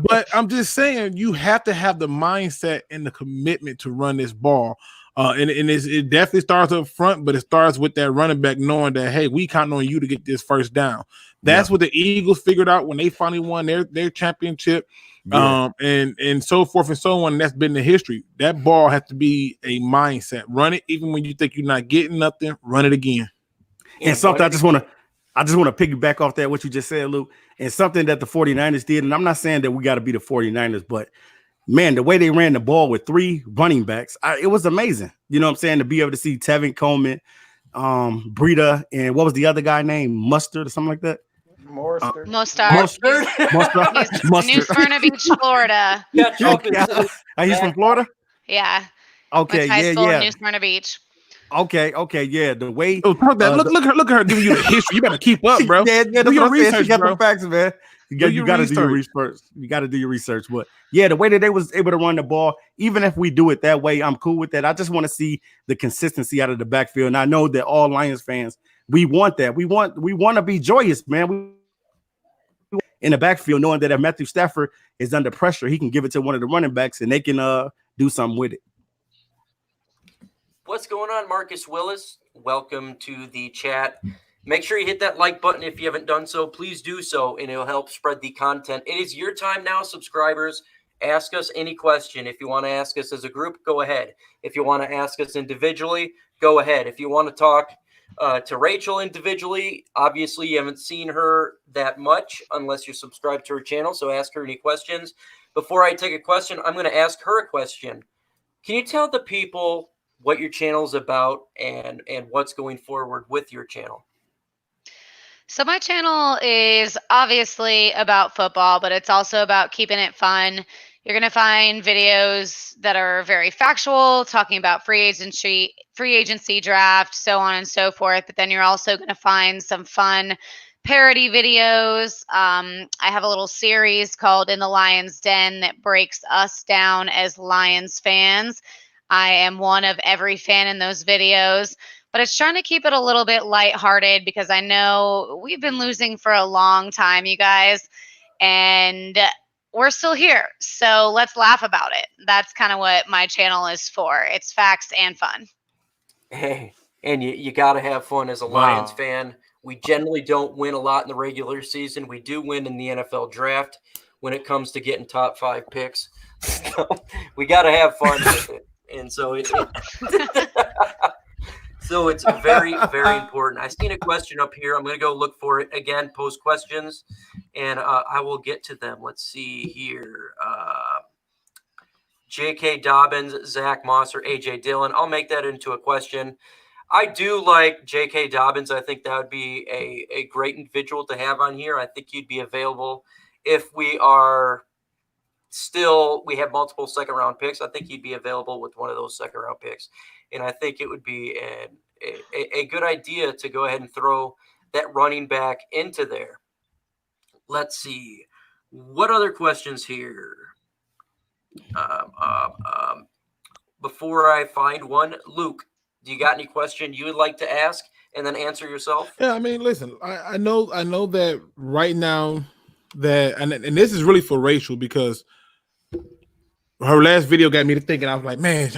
Speaker 3: but I'm just saying you have to have the mindset and the commitment to run this ball. And it definitely starts up front, but it starts with that running back knowing that, hey, we count on you to get this first down. That's what the Eagles figured out when they finally won their championship, and so forth and so on. And that's been the history. That ball has to be a mindset. Run it even when you think you're not getting nothing. Run it again.
Speaker 4: And something I just want to piggyback off that what you just said, Luke, and something that the 49ers did. And I'm not saying that we got to be the 49ers, but man, the way they ran the ball with 3 running backs, it was amazing. You know what I'm saying? To be able to see Tevin Coleman, Breida, and what was the other guy named? Mustard or something like that?
Speaker 5: Mostard.
Speaker 6: New Smyrna Beach, Florida.
Speaker 1: Yeah,
Speaker 4: He's from Florida?
Speaker 6: Yeah.
Speaker 4: Okay,
Speaker 6: high school in New Smyrna Beach.
Speaker 4: Okay, yeah. The way
Speaker 3: look at her giving you the history. You better keep up, bro.
Speaker 4: Do your research, you got the facts, man. You got to do your research. You got to do your research. But yeah, the way that they was able to run the ball, even if we do it that way, I'm cool with that. I just want to see the consistency out of the backfield. And I know that all Lions fans, we want that. We want to be joyous, man. In the backfield, knowing that if Matthew Stafford is under pressure, he can give it to one of the running backs and they can do something with it.
Speaker 1: What's going on, Marcus Willis? Welcome to the chat. Make sure you hit that like button if you haven't done so. Please do so, and it'll help spread the content. It is your time now, subscribers. Ask us any question. If you want to ask us as a group, go ahead. If you want to ask us individually, go ahead. If you want to talk to Rachel individually, obviously you haven't seen her that much unless you're subscribed to her channel, so ask her any questions. Before I take a question, I'm going to ask her a question. Can you tell the people what your channel is about and what's going forward with your channel?
Speaker 6: So my channel is obviously about football, but it's also about keeping it fun. You're going to find videos that are very factual, talking about free agency draft, so on and so forth. But then you're also going to find some fun parody videos. I have a little series called In the Lion's Den that breaks us down as Lions fans. I am one of every fan in those videos, but it's trying to keep it a little bit lighthearted because I know we've been losing for a long time, you guys, and we're still here. So let's laugh about it. That's kind of what my channel is for. It's facts and fun.
Speaker 1: Hey, and you got to have fun as a Lions fan. We generally don't win a lot in the regular season. We do win in the NFL draft when it comes to getting top 5 picks. So we got to have fun with it. And so it's very, very important. I've seen a question up here. I'm going to go look for it again, post questions, and I will get to them. Let's see here. J.K. Dobbins, Zach Moss, or A.J. Dillon. I'll make that into a question. I do like J.K. Dobbins. I think that would be a great individual to have on here. I think he'd be available if we have multiple second-round picks. I think he'd be available with one of those second-round picks. And I think it would be a good idea to go ahead and throw that running back into there. Let's see. What other questions here? Before I find one, Luke, do you got any question you would like to ask and then answer yourself?
Speaker 3: Yeah, I mean, listen, I know that right now that, and this is really for Rachel because her last video got me to thinking. I was like, man,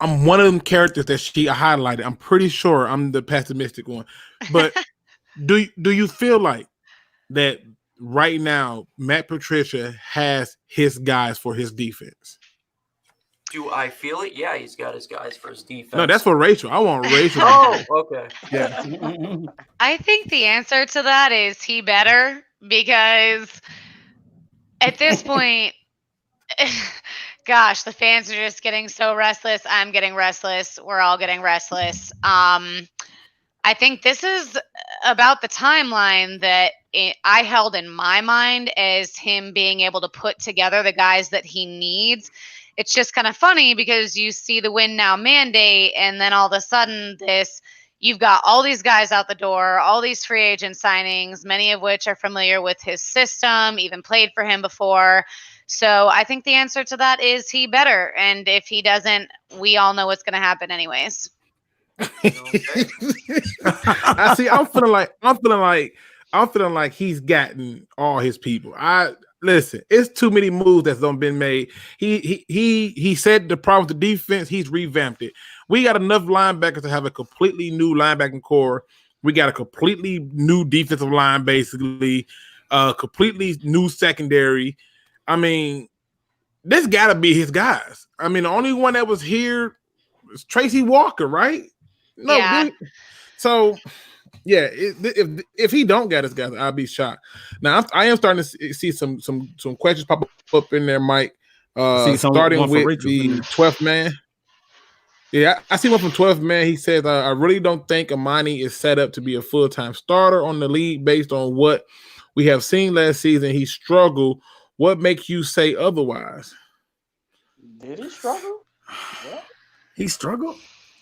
Speaker 3: I'm one of them characters that she highlighted. I'm pretty sure I'm the pessimistic one. But do you feel like that right now Matt Patricia has his guys for his defense?
Speaker 1: Do I feel it? Yeah, he's got his guys for his defense.
Speaker 3: No, that's for Rachel. I want Rachel.
Speaker 1: Oh, okay.
Speaker 3: Yeah.
Speaker 6: I think the answer to that is he better, because at this point, gosh, the fans are just getting so restless. I'm getting restless. We're all getting restless. I think this is about the timeline that I held in my mind as him being able to put together the guys that he needs. It's just kind of funny because you see the win now mandate, and then all of a sudden you've got all these guys out the door, all these free agent signings, many of which are familiar with his system, even played for him before. So I think the answer to that is he better. And if he doesn't, we all know what's going to happen anyways.
Speaker 3: I see. I'm feeling like he's gotten all his people. I Listen, it's too many moves that's done been made. He said the problem with the defense, he's revamped it. We got enough linebackers to have a completely new linebacking core. We got a completely new defensive line, basically, completely new secondary. I mean, this got to be his guys. I mean, the only one that was here was Tracy Walker, right? No,
Speaker 6: Yeah.
Speaker 3: so yeah, if he don't get his guys, I'll be shocked. Now I am starting to see some questions pop up in there, Mike. Starting with
Speaker 4: Rachel.
Speaker 3: the 12th man. Yeah, I see one from 12th man. He says, I really don't think Amani is set up to be a full-time starter on the league based on what we have seen last season. He struggled. What makes you say otherwise?
Speaker 5: Did he struggle? Yeah.
Speaker 4: He struggled?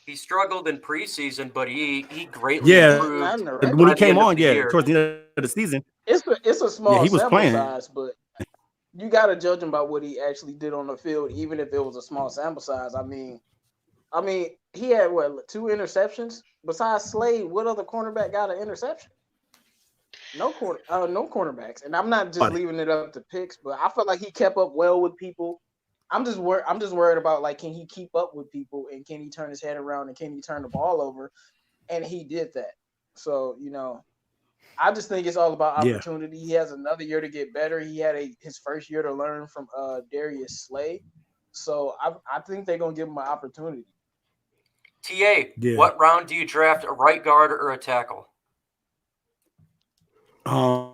Speaker 1: He struggled in preseason, but he greatly improved.
Speaker 4: When he came on, towards the end of the season.
Speaker 5: It's a small
Speaker 4: he was
Speaker 5: sample
Speaker 4: playing.
Speaker 5: size, but you got to judge him by what he actually did on the field, even if it was a small sample size. I mean, he had 2 interceptions. Besides Slade, what other cornerback got an interception? No cornerbacks. And I'm not just leaving it up to picks, but I felt like he kept up well with people. I'm just worried about, like, can he keep up with people, and can he turn his head around, and can he turn the ball over? And he did that. So, I just think it's all about opportunity. He has another year to get better. He had his first year to learn from Darius Slay. So I think they're gonna give him an opportunity.
Speaker 1: TA, what round do you draft, a right guard or a tackle?
Speaker 4: I'm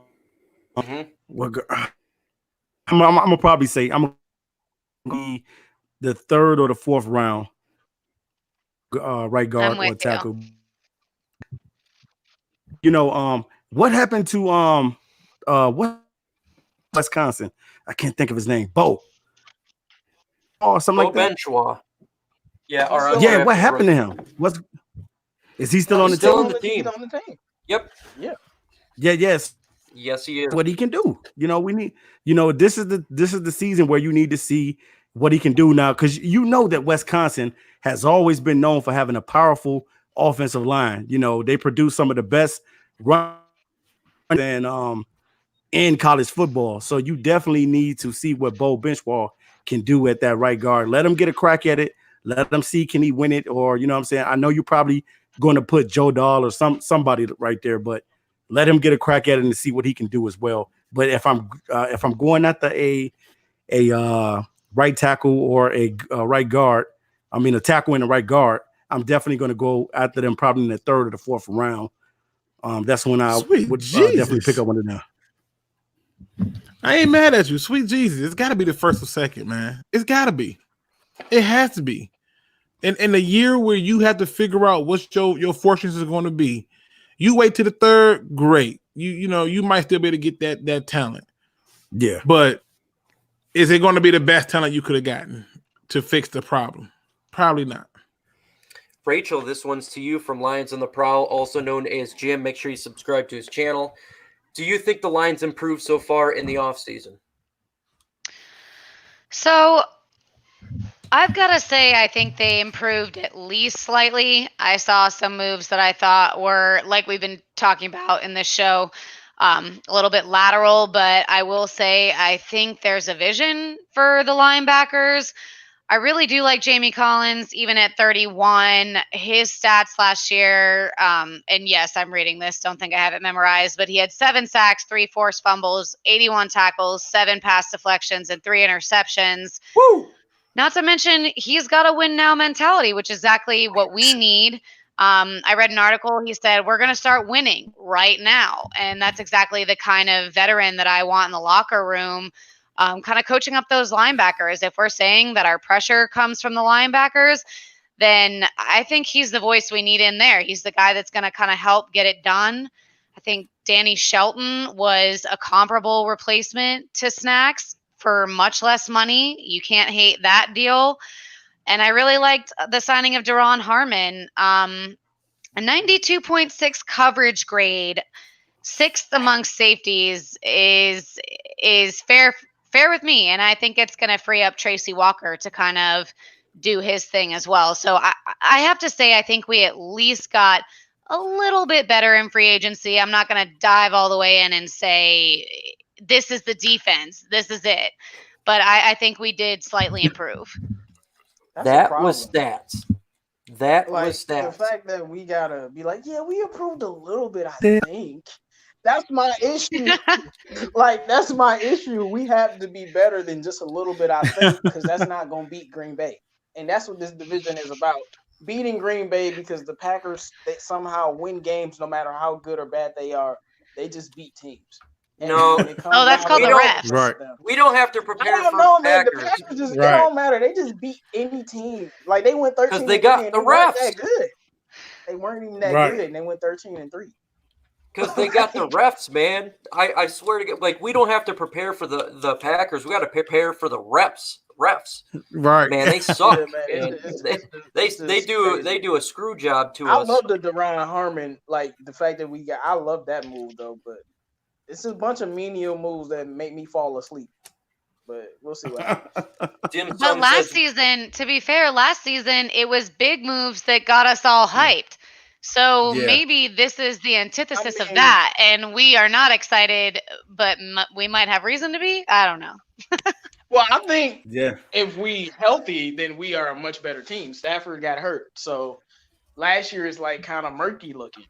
Speaker 4: gonna probably say I'm gonna be the 3rd or the 4th round, right guard or tackle. What happened to Wisconsin? I can't think of his name. Bo. Or something like that.
Speaker 1: Benchwa. Yeah.
Speaker 4: What happened to him? Is he still on the team?
Speaker 5: He's on the team.
Speaker 1: Yep.
Speaker 5: Yeah.
Speaker 4: Yes,
Speaker 1: he is.
Speaker 4: What he can do. We need. This is the season where you need to see what he can do now, because that Wisconsin has always been known for having a powerful offensive line. They produce some of the best run in college football. So you definitely need to see what Bo Benchwa can do at that right guard. Let him get a crack at it. Let them see, can he win it? Or, what I'm saying? I know you're probably going to put Joe Dahl or somebody right there, but let him get a crack at it and see what he can do as well. But if I'm going after a right tackle or a right guard, a tackle and a right guard, I'm definitely going to go after them probably in the 3rd or the 4th round. That's when I would definitely pick up one of them.
Speaker 3: I ain't mad at you. Sweet Jesus. It's got to be the 1st or 2nd, man. It's got to be. It has to be. In a year where you have to figure out what your fortunes is going to be, you wait to the 3rd, great. You might still be able to get that talent.
Speaker 4: Yeah.
Speaker 3: But is it going to be the best talent you could have gotten to fix the problem? Probably not.
Speaker 1: Rachel, this one's to you from Lions on the Prowl, also known as Jim. Make sure you subscribe to his channel. Do you think the Lions improved so far in the offseason?
Speaker 6: So I've got to say, I think they improved at least slightly. I saw some moves that I thought were, like we've been talking about in this show, a little bit lateral, but I will say I think there's a vision for the linebackers. I really do like Jamie Collins, even at 31. His stats last year, and yes, I'm reading this, don't think I have it memorized, but he had 7 sacks, 3 forced fumbles, 81 tackles, 7 pass deflections, and 3 interceptions.
Speaker 1: Woo!
Speaker 6: Not to mention, he's got a win now mentality, which is exactly what we need. I read an article. He said, we're going to start winning right now. And that's exactly the kind of veteran that I want in the locker room, kind of coaching up those linebackers. If we're saying that our pressure comes from the linebackers, then I think he's the voice we need in there. He's the guy that's going to kind of help get it done. I think Danny Shelton was a comparable replacement to Snacks for much less money. You can't hate that deal. And I really liked the signing of Daron Harmon. A 92.6 coverage grade, 6th amongst safeties is fair with me. And I think it's going to free up Tracy Walker to kind of do his thing as well. So I have to say, I think we at least got a little bit better in free agency. I'm not going to dive all the way in and say this is the defense. This is it. But I think we did slightly improve.
Speaker 5: That's a
Speaker 1: That was
Speaker 5: problem.
Speaker 1: stats. That
Speaker 5: Like
Speaker 1: was
Speaker 5: the
Speaker 1: stats.
Speaker 5: fact that we gotta be like, yeah, we improved a little bit, I think. That's my issue. Like, that's my issue. We have to be better than just a little bit, I think, because that's not gonna beat Green Bay. And that's what this division is about. Beating Green Bay, because the Packers, they somehow win games no matter how good or bad they are. They just beat teams. And
Speaker 1: No.
Speaker 5: when it comes
Speaker 6: Oh, that's
Speaker 5: down
Speaker 6: called
Speaker 5: to
Speaker 6: the
Speaker 5: it,
Speaker 6: refs.
Speaker 4: Right.
Speaker 5: them.
Speaker 1: We don't have to
Speaker 5: I
Speaker 1: prepare
Speaker 5: don't
Speaker 1: for
Speaker 5: know, man. The
Speaker 1: Packers
Speaker 5: Packers just, it
Speaker 4: Right.
Speaker 5: don't matter. They just beat any team. Like, they went 13
Speaker 1: because they
Speaker 5: and
Speaker 1: got
Speaker 5: 3 and
Speaker 1: the
Speaker 5: they weren't
Speaker 1: refs.
Speaker 5: that good. They weren't even that
Speaker 4: Right.
Speaker 5: good, and they went 13 and 3.
Speaker 1: Because they got the refs, man. I swear to God, like, we don't have to prepare for the Packers. We got to prepare for the refs.
Speaker 3: Right.
Speaker 1: Man, they suck.
Speaker 5: Yeah, man.
Speaker 1: and
Speaker 5: It's
Speaker 1: they
Speaker 5: just
Speaker 1: do
Speaker 5: crazy.
Speaker 1: they do a screw job to
Speaker 5: I
Speaker 1: us.
Speaker 5: love the Deron Harmon, like the fact that we got. I love that move though, but it's a bunch of menial moves that make me fall asleep. But we'll see what happens.
Speaker 1: Dim
Speaker 6: But
Speaker 1: Sum
Speaker 6: last
Speaker 1: says,
Speaker 6: season, to be fair, it was big moves that got us all hyped. So
Speaker 4: Yeah.
Speaker 6: maybe this is the antithesis
Speaker 5: I
Speaker 6: of
Speaker 5: mean-
Speaker 6: that, and we are not excited, but we might have reason to be. I don't know.
Speaker 5: Well, I think
Speaker 4: Yeah.
Speaker 5: if we healthy, then we are a much better team. Stafford got hurt, so last year is like kind of murky looking.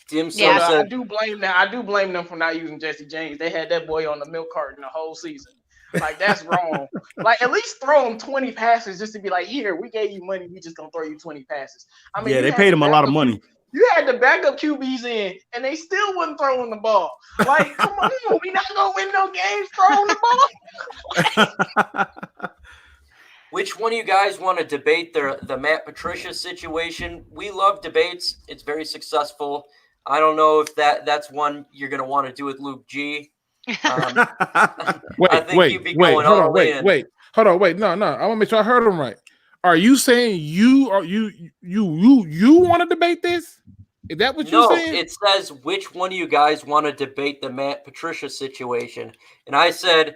Speaker 1: Dim
Speaker 5: So
Speaker 1: Sum
Speaker 6: Yeah.
Speaker 5: I
Speaker 1: said,
Speaker 5: do blame them. I do blame them for not using Jesse James. They had that boy on the milk carton the whole season. Like, that's wrong. Like, at least throw him 20 passes just to be like, here, we gave you money. We just gonna throw you 20 passes. I mean,
Speaker 4: Yeah,
Speaker 5: you
Speaker 4: they
Speaker 5: had
Speaker 4: paid
Speaker 5: the
Speaker 4: him a lot of
Speaker 5: backup
Speaker 4: money.
Speaker 5: You had the backup QBs in, and they still wasn't throwing the ball. Like, come on, we not gonna win no games throwing the ball.
Speaker 1: which one of you guys want to debate the Matt Patricia situation? We love debates. It's very successful. I don't know if that's one you're going to want to do with Luke G. I think you'd be going
Speaker 3: hold
Speaker 1: all
Speaker 3: on,
Speaker 1: in.
Speaker 3: hold on, wait. No. I want to make sure I heard him right. Are you saying you want to debate this? Is that what you're
Speaker 1: No,
Speaker 3: saying?
Speaker 1: it says which one of you guys want to debate the Matt Patricia situation, and I said,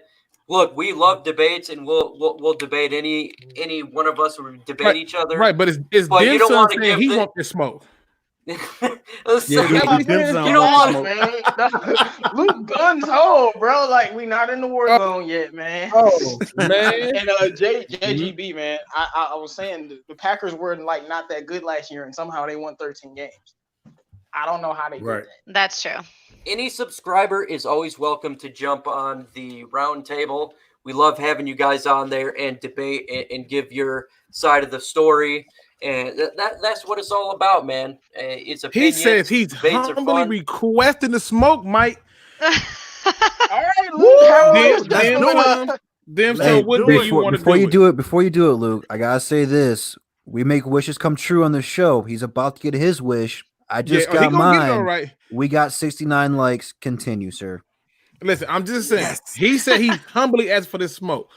Speaker 1: look, we love debates, and we'll debate any one of us will debate
Speaker 3: Right,
Speaker 1: each other.
Speaker 3: Right, but it's
Speaker 1: But you
Speaker 3: Dim
Speaker 1: don't
Speaker 3: Sum
Speaker 1: want to
Speaker 3: saying
Speaker 1: give
Speaker 3: he
Speaker 1: the-
Speaker 3: want this smoke.
Speaker 1: Let's
Speaker 4: Yeah,
Speaker 1: say-
Speaker 5: That's what I'm
Speaker 4: Dim
Speaker 5: saying.
Speaker 4: Sum
Speaker 1: You don't
Speaker 5: Come
Speaker 1: want-
Speaker 5: on, man. Luke guns hole, bro. Like, we not in the war zone yet, man.
Speaker 3: Oh man,
Speaker 5: And JGB, man, I was saying the Packers were like not that good last year, and somehow they won 13 games. I don't know how they
Speaker 4: Right.
Speaker 5: did that.
Speaker 6: That's true.
Speaker 1: Any subscriber is always welcome to jump on the round table. We love having you guys on there and debate and give your side of the story. And that's what it's all about, man. It's
Speaker 3: he
Speaker 1: opinions.
Speaker 3: says he's
Speaker 1: debates are
Speaker 3: humbly
Speaker 1: fun.
Speaker 3: requesting the smoke, Mike.
Speaker 5: All right, Luke, have
Speaker 3: Dim-
Speaker 5: a
Speaker 3: Dim
Speaker 5: respect.
Speaker 3: Sum, Dim
Speaker 4: Hey,
Speaker 3: Sum, what
Speaker 4: do
Speaker 3: do
Speaker 4: it.
Speaker 3: you want to
Speaker 2: Before
Speaker 3: do?
Speaker 2: you do it, Luke, I gotta say this: we make wishes come true on the show. He's about to get his wish. I just
Speaker 3: he
Speaker 2: got
Speaker 3: gonna get it all
Speaker 2: mine.
Speaker 3: right.
Speaker 2: We got 69 likes. Continue, sir.
Speaker 3: Listen, I'm just saying.
Speaker 4: Yes.
Speaker 3: He said he humbly asked for this smoke.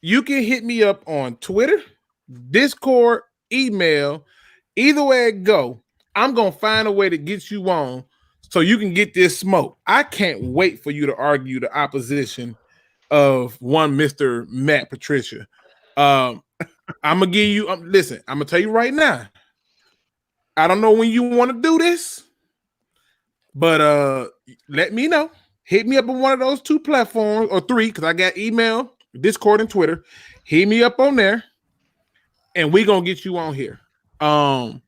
Speaker 3: You can hit me up on Twitter, Discord, email. Either way it go, I'm gonna find a way to get you on so you can get this smoke. I can't wait for you to argue the opposition of one Mr. Matt Patricia. I'm gonna give you. Listen, I'm gonna tell you right now. I don't know when you want to do this, but let me know. Hit me up on one of those two platforms or three, because I got email, Discord, and Twitter. Hit me up on there, and we gonna get you on here. I'm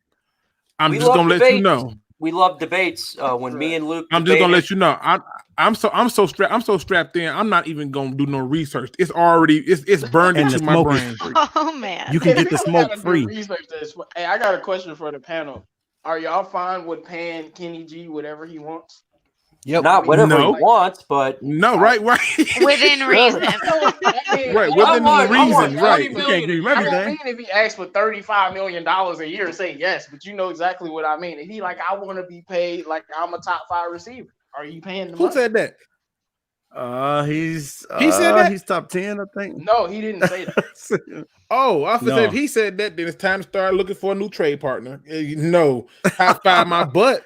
Speaker 1: We
Speaker 3: just
Speaker 1: love
Speaker 3: gonna let you
Speaker 1: debates.
Speaker 3: know.
Speaker 1: We love debates. When me and Luke,
Speaker 3: I'm just gonna
Speaker 1: debated-
Speaker 3: let you know. I'm so strapped in. I'm not even gonna do no research. It's burned
Speaker 4: And
Speaker 3: into
Speaker 4: the
Speaker 3: my
Speaker 4: smoke is
Speaker 3: brain.
Speaker 4: free.
Speaker 6: Oh man.
Speaker 4: You can get the
Speaker 5: We
Speaker 4: smoke
Speaker 5: gotta do
Speaker 4: free.
Speaker 5: research this. Hey, I got a question for the panel. Are y'all fine with paying Kenny G whatever he wants?
Speaker 2: Yep.
Speaker 1: not whatever
Speaker 3: No.
Speaker 1: he wants, but
Speaker 3: No, right.
Speaker 6: Within reason.
Speaker 3: Right,
Speaker 5: I
Speaker 3: within
Speaker 5: want
Speaker 3: reason,
Speaker 5: 40
Speaker 3: right.
Speaker 4: You
Speaker 5: million.
Speaker 4: can't give him
Speaker 5: I don't
Speaker 4: everything.
Speaker 5: mean if he asks for $35 million a year and say yes, but you know exactly what I mean. If he like, I want to be paid like I'm a top 5 receiver. Are you paying the
Speaker 3: Who
Speaker 5: money?
Speaker 3: said that?
Speaker 4: He
Speaker 3: said that?
Speaker 4: he's top 10, I think.
Speaker 5: No, he didn't say that.
Speaker 3: Oh, I
Speaker 4: No.
Speaker 3: said if he said that, then it's time to start looking for a new trade partner. No, top five my butt.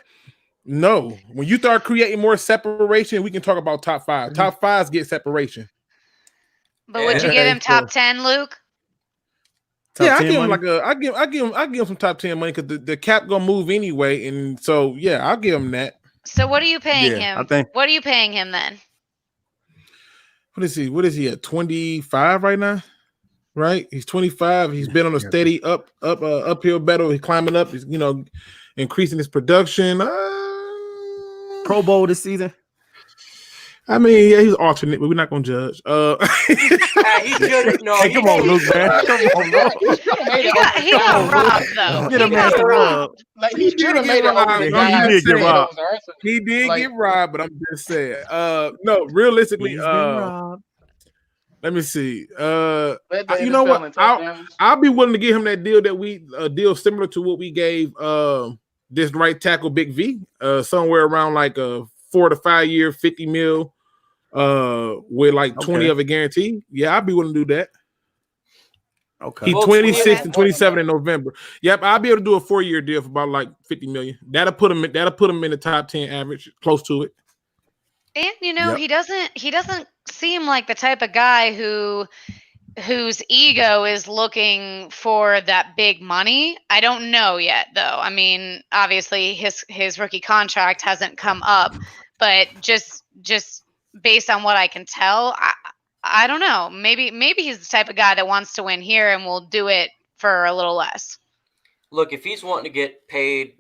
Speaker 3: No, when you start creating more separation, we can talk about top five. Top fives get separation.
Speaker 6: But would you
Speaker 3: Yeah,
Speaker 6: give him
Speaker 3: so-
Speaker 6: top 10, Luke?
Speaker 4: Top
Speaker 3: Yeah, I
Speaker 4: 10
Speaker 3: give him
Speaker 4: money?
Speaker 3: I give him some top 10 money because the cap gonna move anyway, and so yeah, I'll give him that.
Speaker 6: So what are you paying
Speaker 4: Yeah,
Speaker 6: him?
Speaker 4: I think-
Speaker 6: What are you paying him then?
Speaker 3: What is he? What is he at? 25 right now? Right? He's 25. He's been on a steady uphill battle. He's climbing up. He's increasing his production.
Speaker 4: Pro Bowl this season.
Speaker 3: I mean, yeah, he's alternate, but we're not gonna judge.
Speaker 1: He should no.
Speaker 4: Hey, come on, Luke, man. Come on, bro.
Speaker 6: He got robbed though.
Speaker 4: Get
Speaker 6: He
Speaker 4: a man
Speaker 6: got
Speaker 4: some
Speaker 6: robbed.
Speaker 4: love.
Speaker 5: Like he should have made it over
Speaker 3: robbed.
Speaker 5: the
Speaker 3: Yeah,
Speaker 5: guy.
Speaker 4: he did get robbed.
Speaker 3: He did
Speaker 5: Like-
Speaker 3: get robbed, but I'm just saying. No, realistically,
Speaker 4: He's been robbed.
Speaker 3: let me see.
Speaker 5: Led the
Speaker 3: You know
Speaker 5: NFL
Speaker 3: what?
Speaker 5: in touchdowns.
Speaker 3: I'll be willing to give him that deal deal similar to what we gave this right tackle Big V, somewhere around like a 4 to 5 year, 50 mil, with like 20
Speaker 4: Okay.
Speaker 3: of a guarantee. Yeah, I'd be willing to do that.
Speaker 4: Okay.
Speaker 3: He's
Speaker 1: Folks,
Speaker 3: 26
Speaker 1: we-
Speaker 3: and 27 in November. Yep, I'll be able to do a 4-year deal for about like 50 million. That'll put him in the top 10 average, close to it.
Speaker 6: And
Speaker 4: Yep.
Speaker 6: he doesn't seem like the type of guy whose ego is looking for that big money. I don't know yet though. I mean, obviously his rookie contract hasn't come up, but just based on what I can tell, I don't know. Maybe he's the type of guy that wants to win here and will do it for a little less.
Speaker 1: Look, if he's wanting to get paid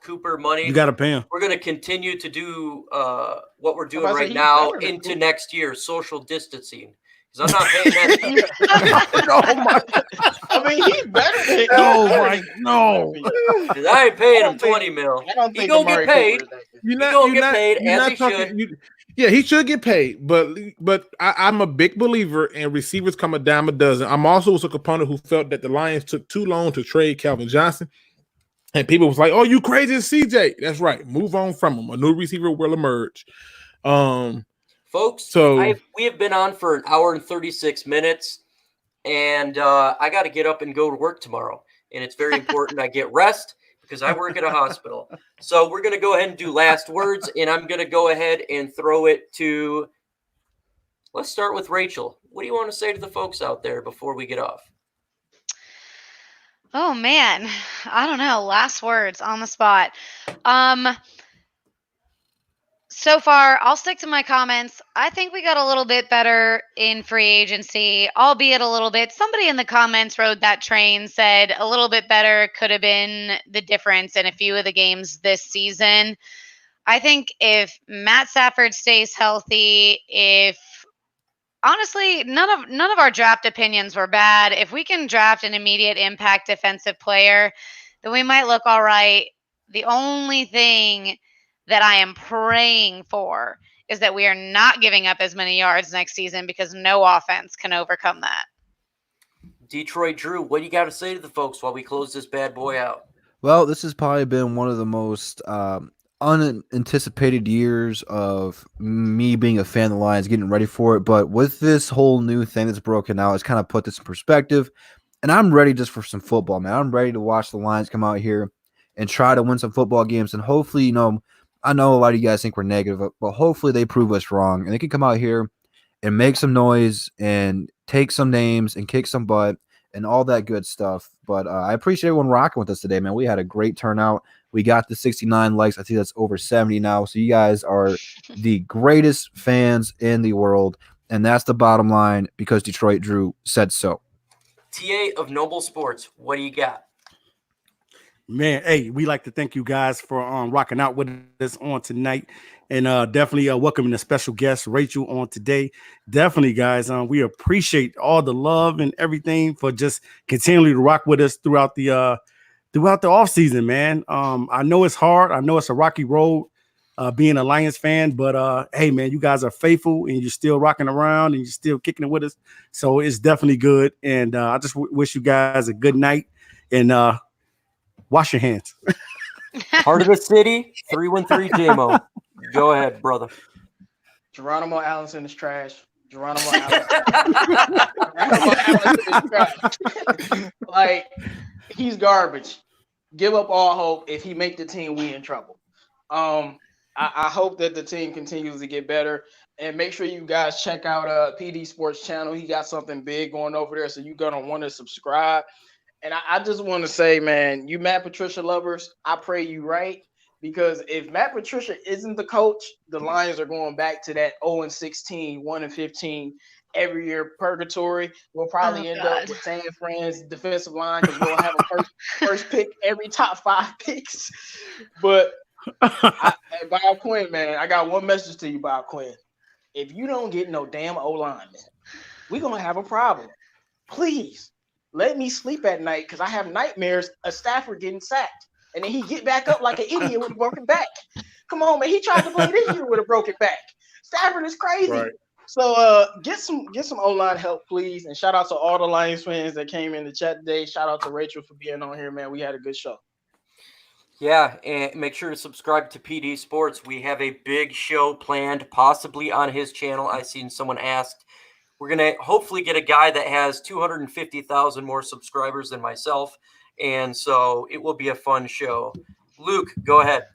Speaker 1: Cooper money,
Speaker 4: You got to pay him.
Speaker 1: we're going to continue to do what we're doing
Speaker 5: I said
Speaker 1: right
Speaker 5: he's
Speaker 1: now
Speaker 5: better than
Speaker 1: into
Speaker 5: Cooper.
Speaker 1: next year, social distancing. Because I'm not paying that.
Speaker 4: Oh my!
Speaker 5: I mean, he's better than.
Speaker 4: Oh my! No.
Speaker 1: 'Cause I ain't paying
Speaker 5: I
Speaker 1: him
Speaker 5: don't think-
Speaker 1: 20 mil.
Speaker 5: I don't
Speaker 1: He
Speaker 5: think
Speaker 1: gonna
Speaker 5: Amari
Speaker 1: get paid.
Speaker 5: Cooper is that good.
Speaker 3: You're
Speaker 1: gonna get paid as he should.
Speaker 3: Yeah, he should get paid, but I'm a big believer in receivers come a dime a dozen. I'm also a component who felt that the Lions took too long to trade Calvin Johnson, and people was like, "Oh, you crazy, CJ?" That's right. Move on from him. A new receiver will emerge.
Speaker 1: Folks,
Speaker 3: So-
Speaker 1: we have been on for 1 hour and 36 minutes, and I got to get up and go to work tomorrow. And it's very important I get rest because I work at a hospital. So we're going to go ahead and do last words, and I'm going to go ahead and throw it to – let's start with Rachel. What do you want to say to the folks out there before we get off?
Speaker 6: Oh man, I don't know. Last words on the spot. So far, I'll stick to my comments. I think we got a little bit better in free agency, albeit a little bit. Somebody in the comments rode that train, said a little bit better could have been the difference in a few of the games this season. I think if Matt Stafford stays healthy, if honestly, none of our draft opinions were bad. If we can draft an immediate impact defensive player, then we might look all right. The only thing that I am praying for is that we are not giving up as many yards next season because no offense can overcome that.
Speaker 1: Detroit Drew, what do you got to say to the folks while we close this bad boy out?
Speaker 2: Well, this has probably been one of the most unanticipated years of me being a fan of the Lions, getting ready for it. But with this whole new thing that's broken out, it's kind of put this in perspective. And I'm ready just for some football, man. I'm ready to watch the Lions come out here and try to win some football games. And hopefully, I know a lot of you guys think we're negative, but hopefully they prove us wrong. And they can come out here and make some noise and take some names and kick some butt and all that good stuff. But I appreciate everyone rocking with us today, man. We had a great turnout. We got the 69 likes. I think that's over 70 now. So you guys are the greatest fans in the world. And that's the bottom line because Detroit Drew said so.
Speaker 1: TA of Noble Sports, what do you got?
Speaker 4: Man, hey, we like to thank you guys for rocking out with us on tonight, and definitely welcoming a special guest, Rachel, on today. Definitely, guys, we appreciate all the love and everything for just continuing to rock with us throughout the off season, man. I know it's hard. I know it's a rocky road being a Lions fan, but hey, man, you guys are faithful and you're still rocking around and you're still kicking it with us. So it's definitely good, and I just wish you guys a good night and. Wash your hands.
Speaker 1: Heart of the city, 313 JMO. Go ahead, brother.
Speaker 5: Geronimo Allison is trash. Geronimo Allison is trash. Like, he's garbage. Give up all hope. If he make the team, we in trouble. I hope that the team continues to get better. And make sure you guys check out PD Sports Channel. He got something big going over there, so you're going to want to subscribe. And I just want to say, man, you Matt Patricia lovers, I pray you right. Because if Matt Patricia isn't the coach, the Lions are going back to that 0-16, 1-15 every year purgatory. We'll probably end up with San Fran's defensive line because we'll have a first pick every top 5 picks. But Bob Quinn, man, I got one message to you, Bob Quinn. If you don't get no damn O-line, man, we're going to have a problem. Please let me sleep at night because I have nightmares of Stafford getting sacked. And then he get back up like an idiot with a broken back. Come on, man. He tried to play this year with a broken back. Stafford is crazy. Right. So get some O-line help, please. And shout out to all the Lions fans that came in the chat today. Shout out to Rachel for being on here, man. We had a good show.
Speaker 1: Yeah, and make sure to subscribe to PD Sports. We have a big show planned, possibly on his channel. I seen someone asked. We're going to hopefully get a guy that has 250,000 more subscribers than myself. And so it will be a fun show. Luke, go ahead.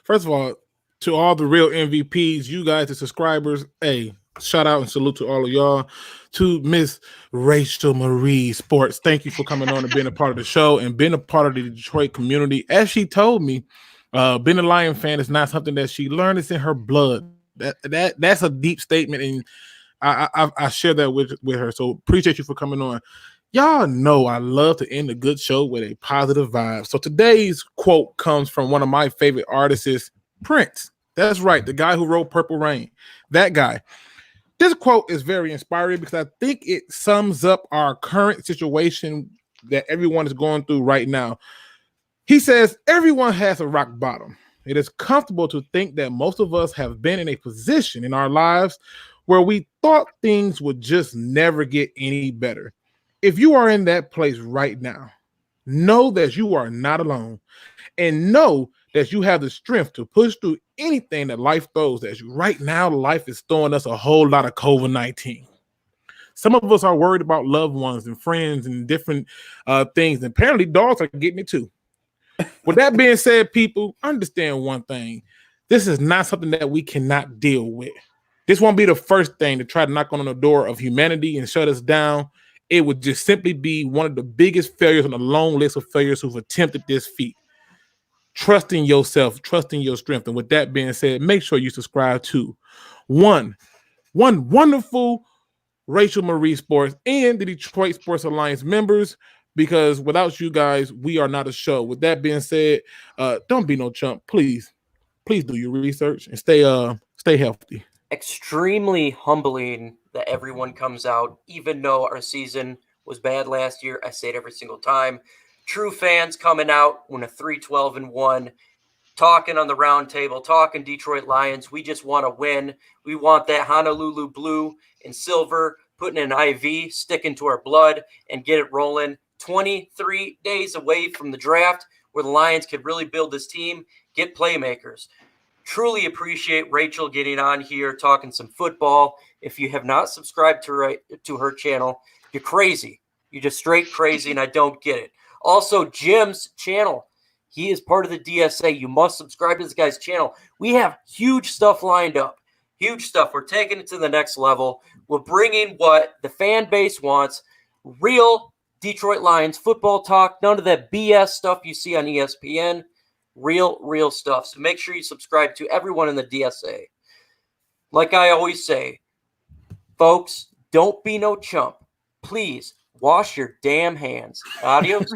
Speaker 3: First of all, to all the real MVPs, you guys, the subscribers, hey, shout out and salute to all of y'all. To Miss Rachel Marie Sports, thank you for coming on and being a part of the show and being a part of the Detroit community. As she told me, being a Lion fan is not something that she learned. It's in her blood. That's a deep statement, and I share that with her. So appreciate you for coming on. Y'all know I love to end a good show with a positive vibe. So today's quote comes from one of my favorite artists, Prince. That's right, the guy who wrote Purple Rain. That guy. This quote is very inspiring because I think it sums up our current situation that everyone is going through right now. He says, everyone has a rock bottom. It is comfortable to think that most of us have been in a position in our lives where we thought things would just never get any better. If you are in that place right now, know that you are not alone and know that you have the strength to push through anything that life throws at you. Right now, life is throwing us a whole lot of COVID-19. Some of us are worried about loved ones and friends and different things. And apparently dogs are getting it too. With that being said, people, understand one thing. This is not something that we cannot deal with. This won't be the first thing to try to knock on the door of humanity and shut us down. It would just simply be one of the biggest failures on a long list of failures who've attempted this feat. Trusting yourself, trusting your strength. And with that being said, make sure you subscribe to one wonderful Rachel Marie Sports and the Detroit Sports Alliance members, because without you guys, we are not a show. With that being said, don't be no chump. Please do your research and stay healthy.
Speaker 1: Extremely humbling that everyone comes out, even though our season was bad last year. I say it every single time. True fans coming out when a 3-12-1, talking on the round table, talking Detroit Lions. We just want to win. We want that Honolulu blue and silver, putting an IV, sticking to our blood, and get it rolling. 23 days away from the draft where the Lions could really build this team, get playmakers. Truly appreciate Rachel getting on here, talking some football. If you have not subscribed to her channel, you're crazy. You're just straight crazy, and I don't get it. Also, Jim's channel. He is part of the DSA. You must subscribe to this guy's channel. We have huge stuff lined up. Huge stuff. We're taking it to the next level. We're bringing what the fan base wants. Real Detroit Lions football talk. None of that BS stuff you see on ESPN. Real stuff. So make sure you subscribe to everyone in the DSA. Like I always say, folks, don't be no chump. Please wash your damn hands. Adios.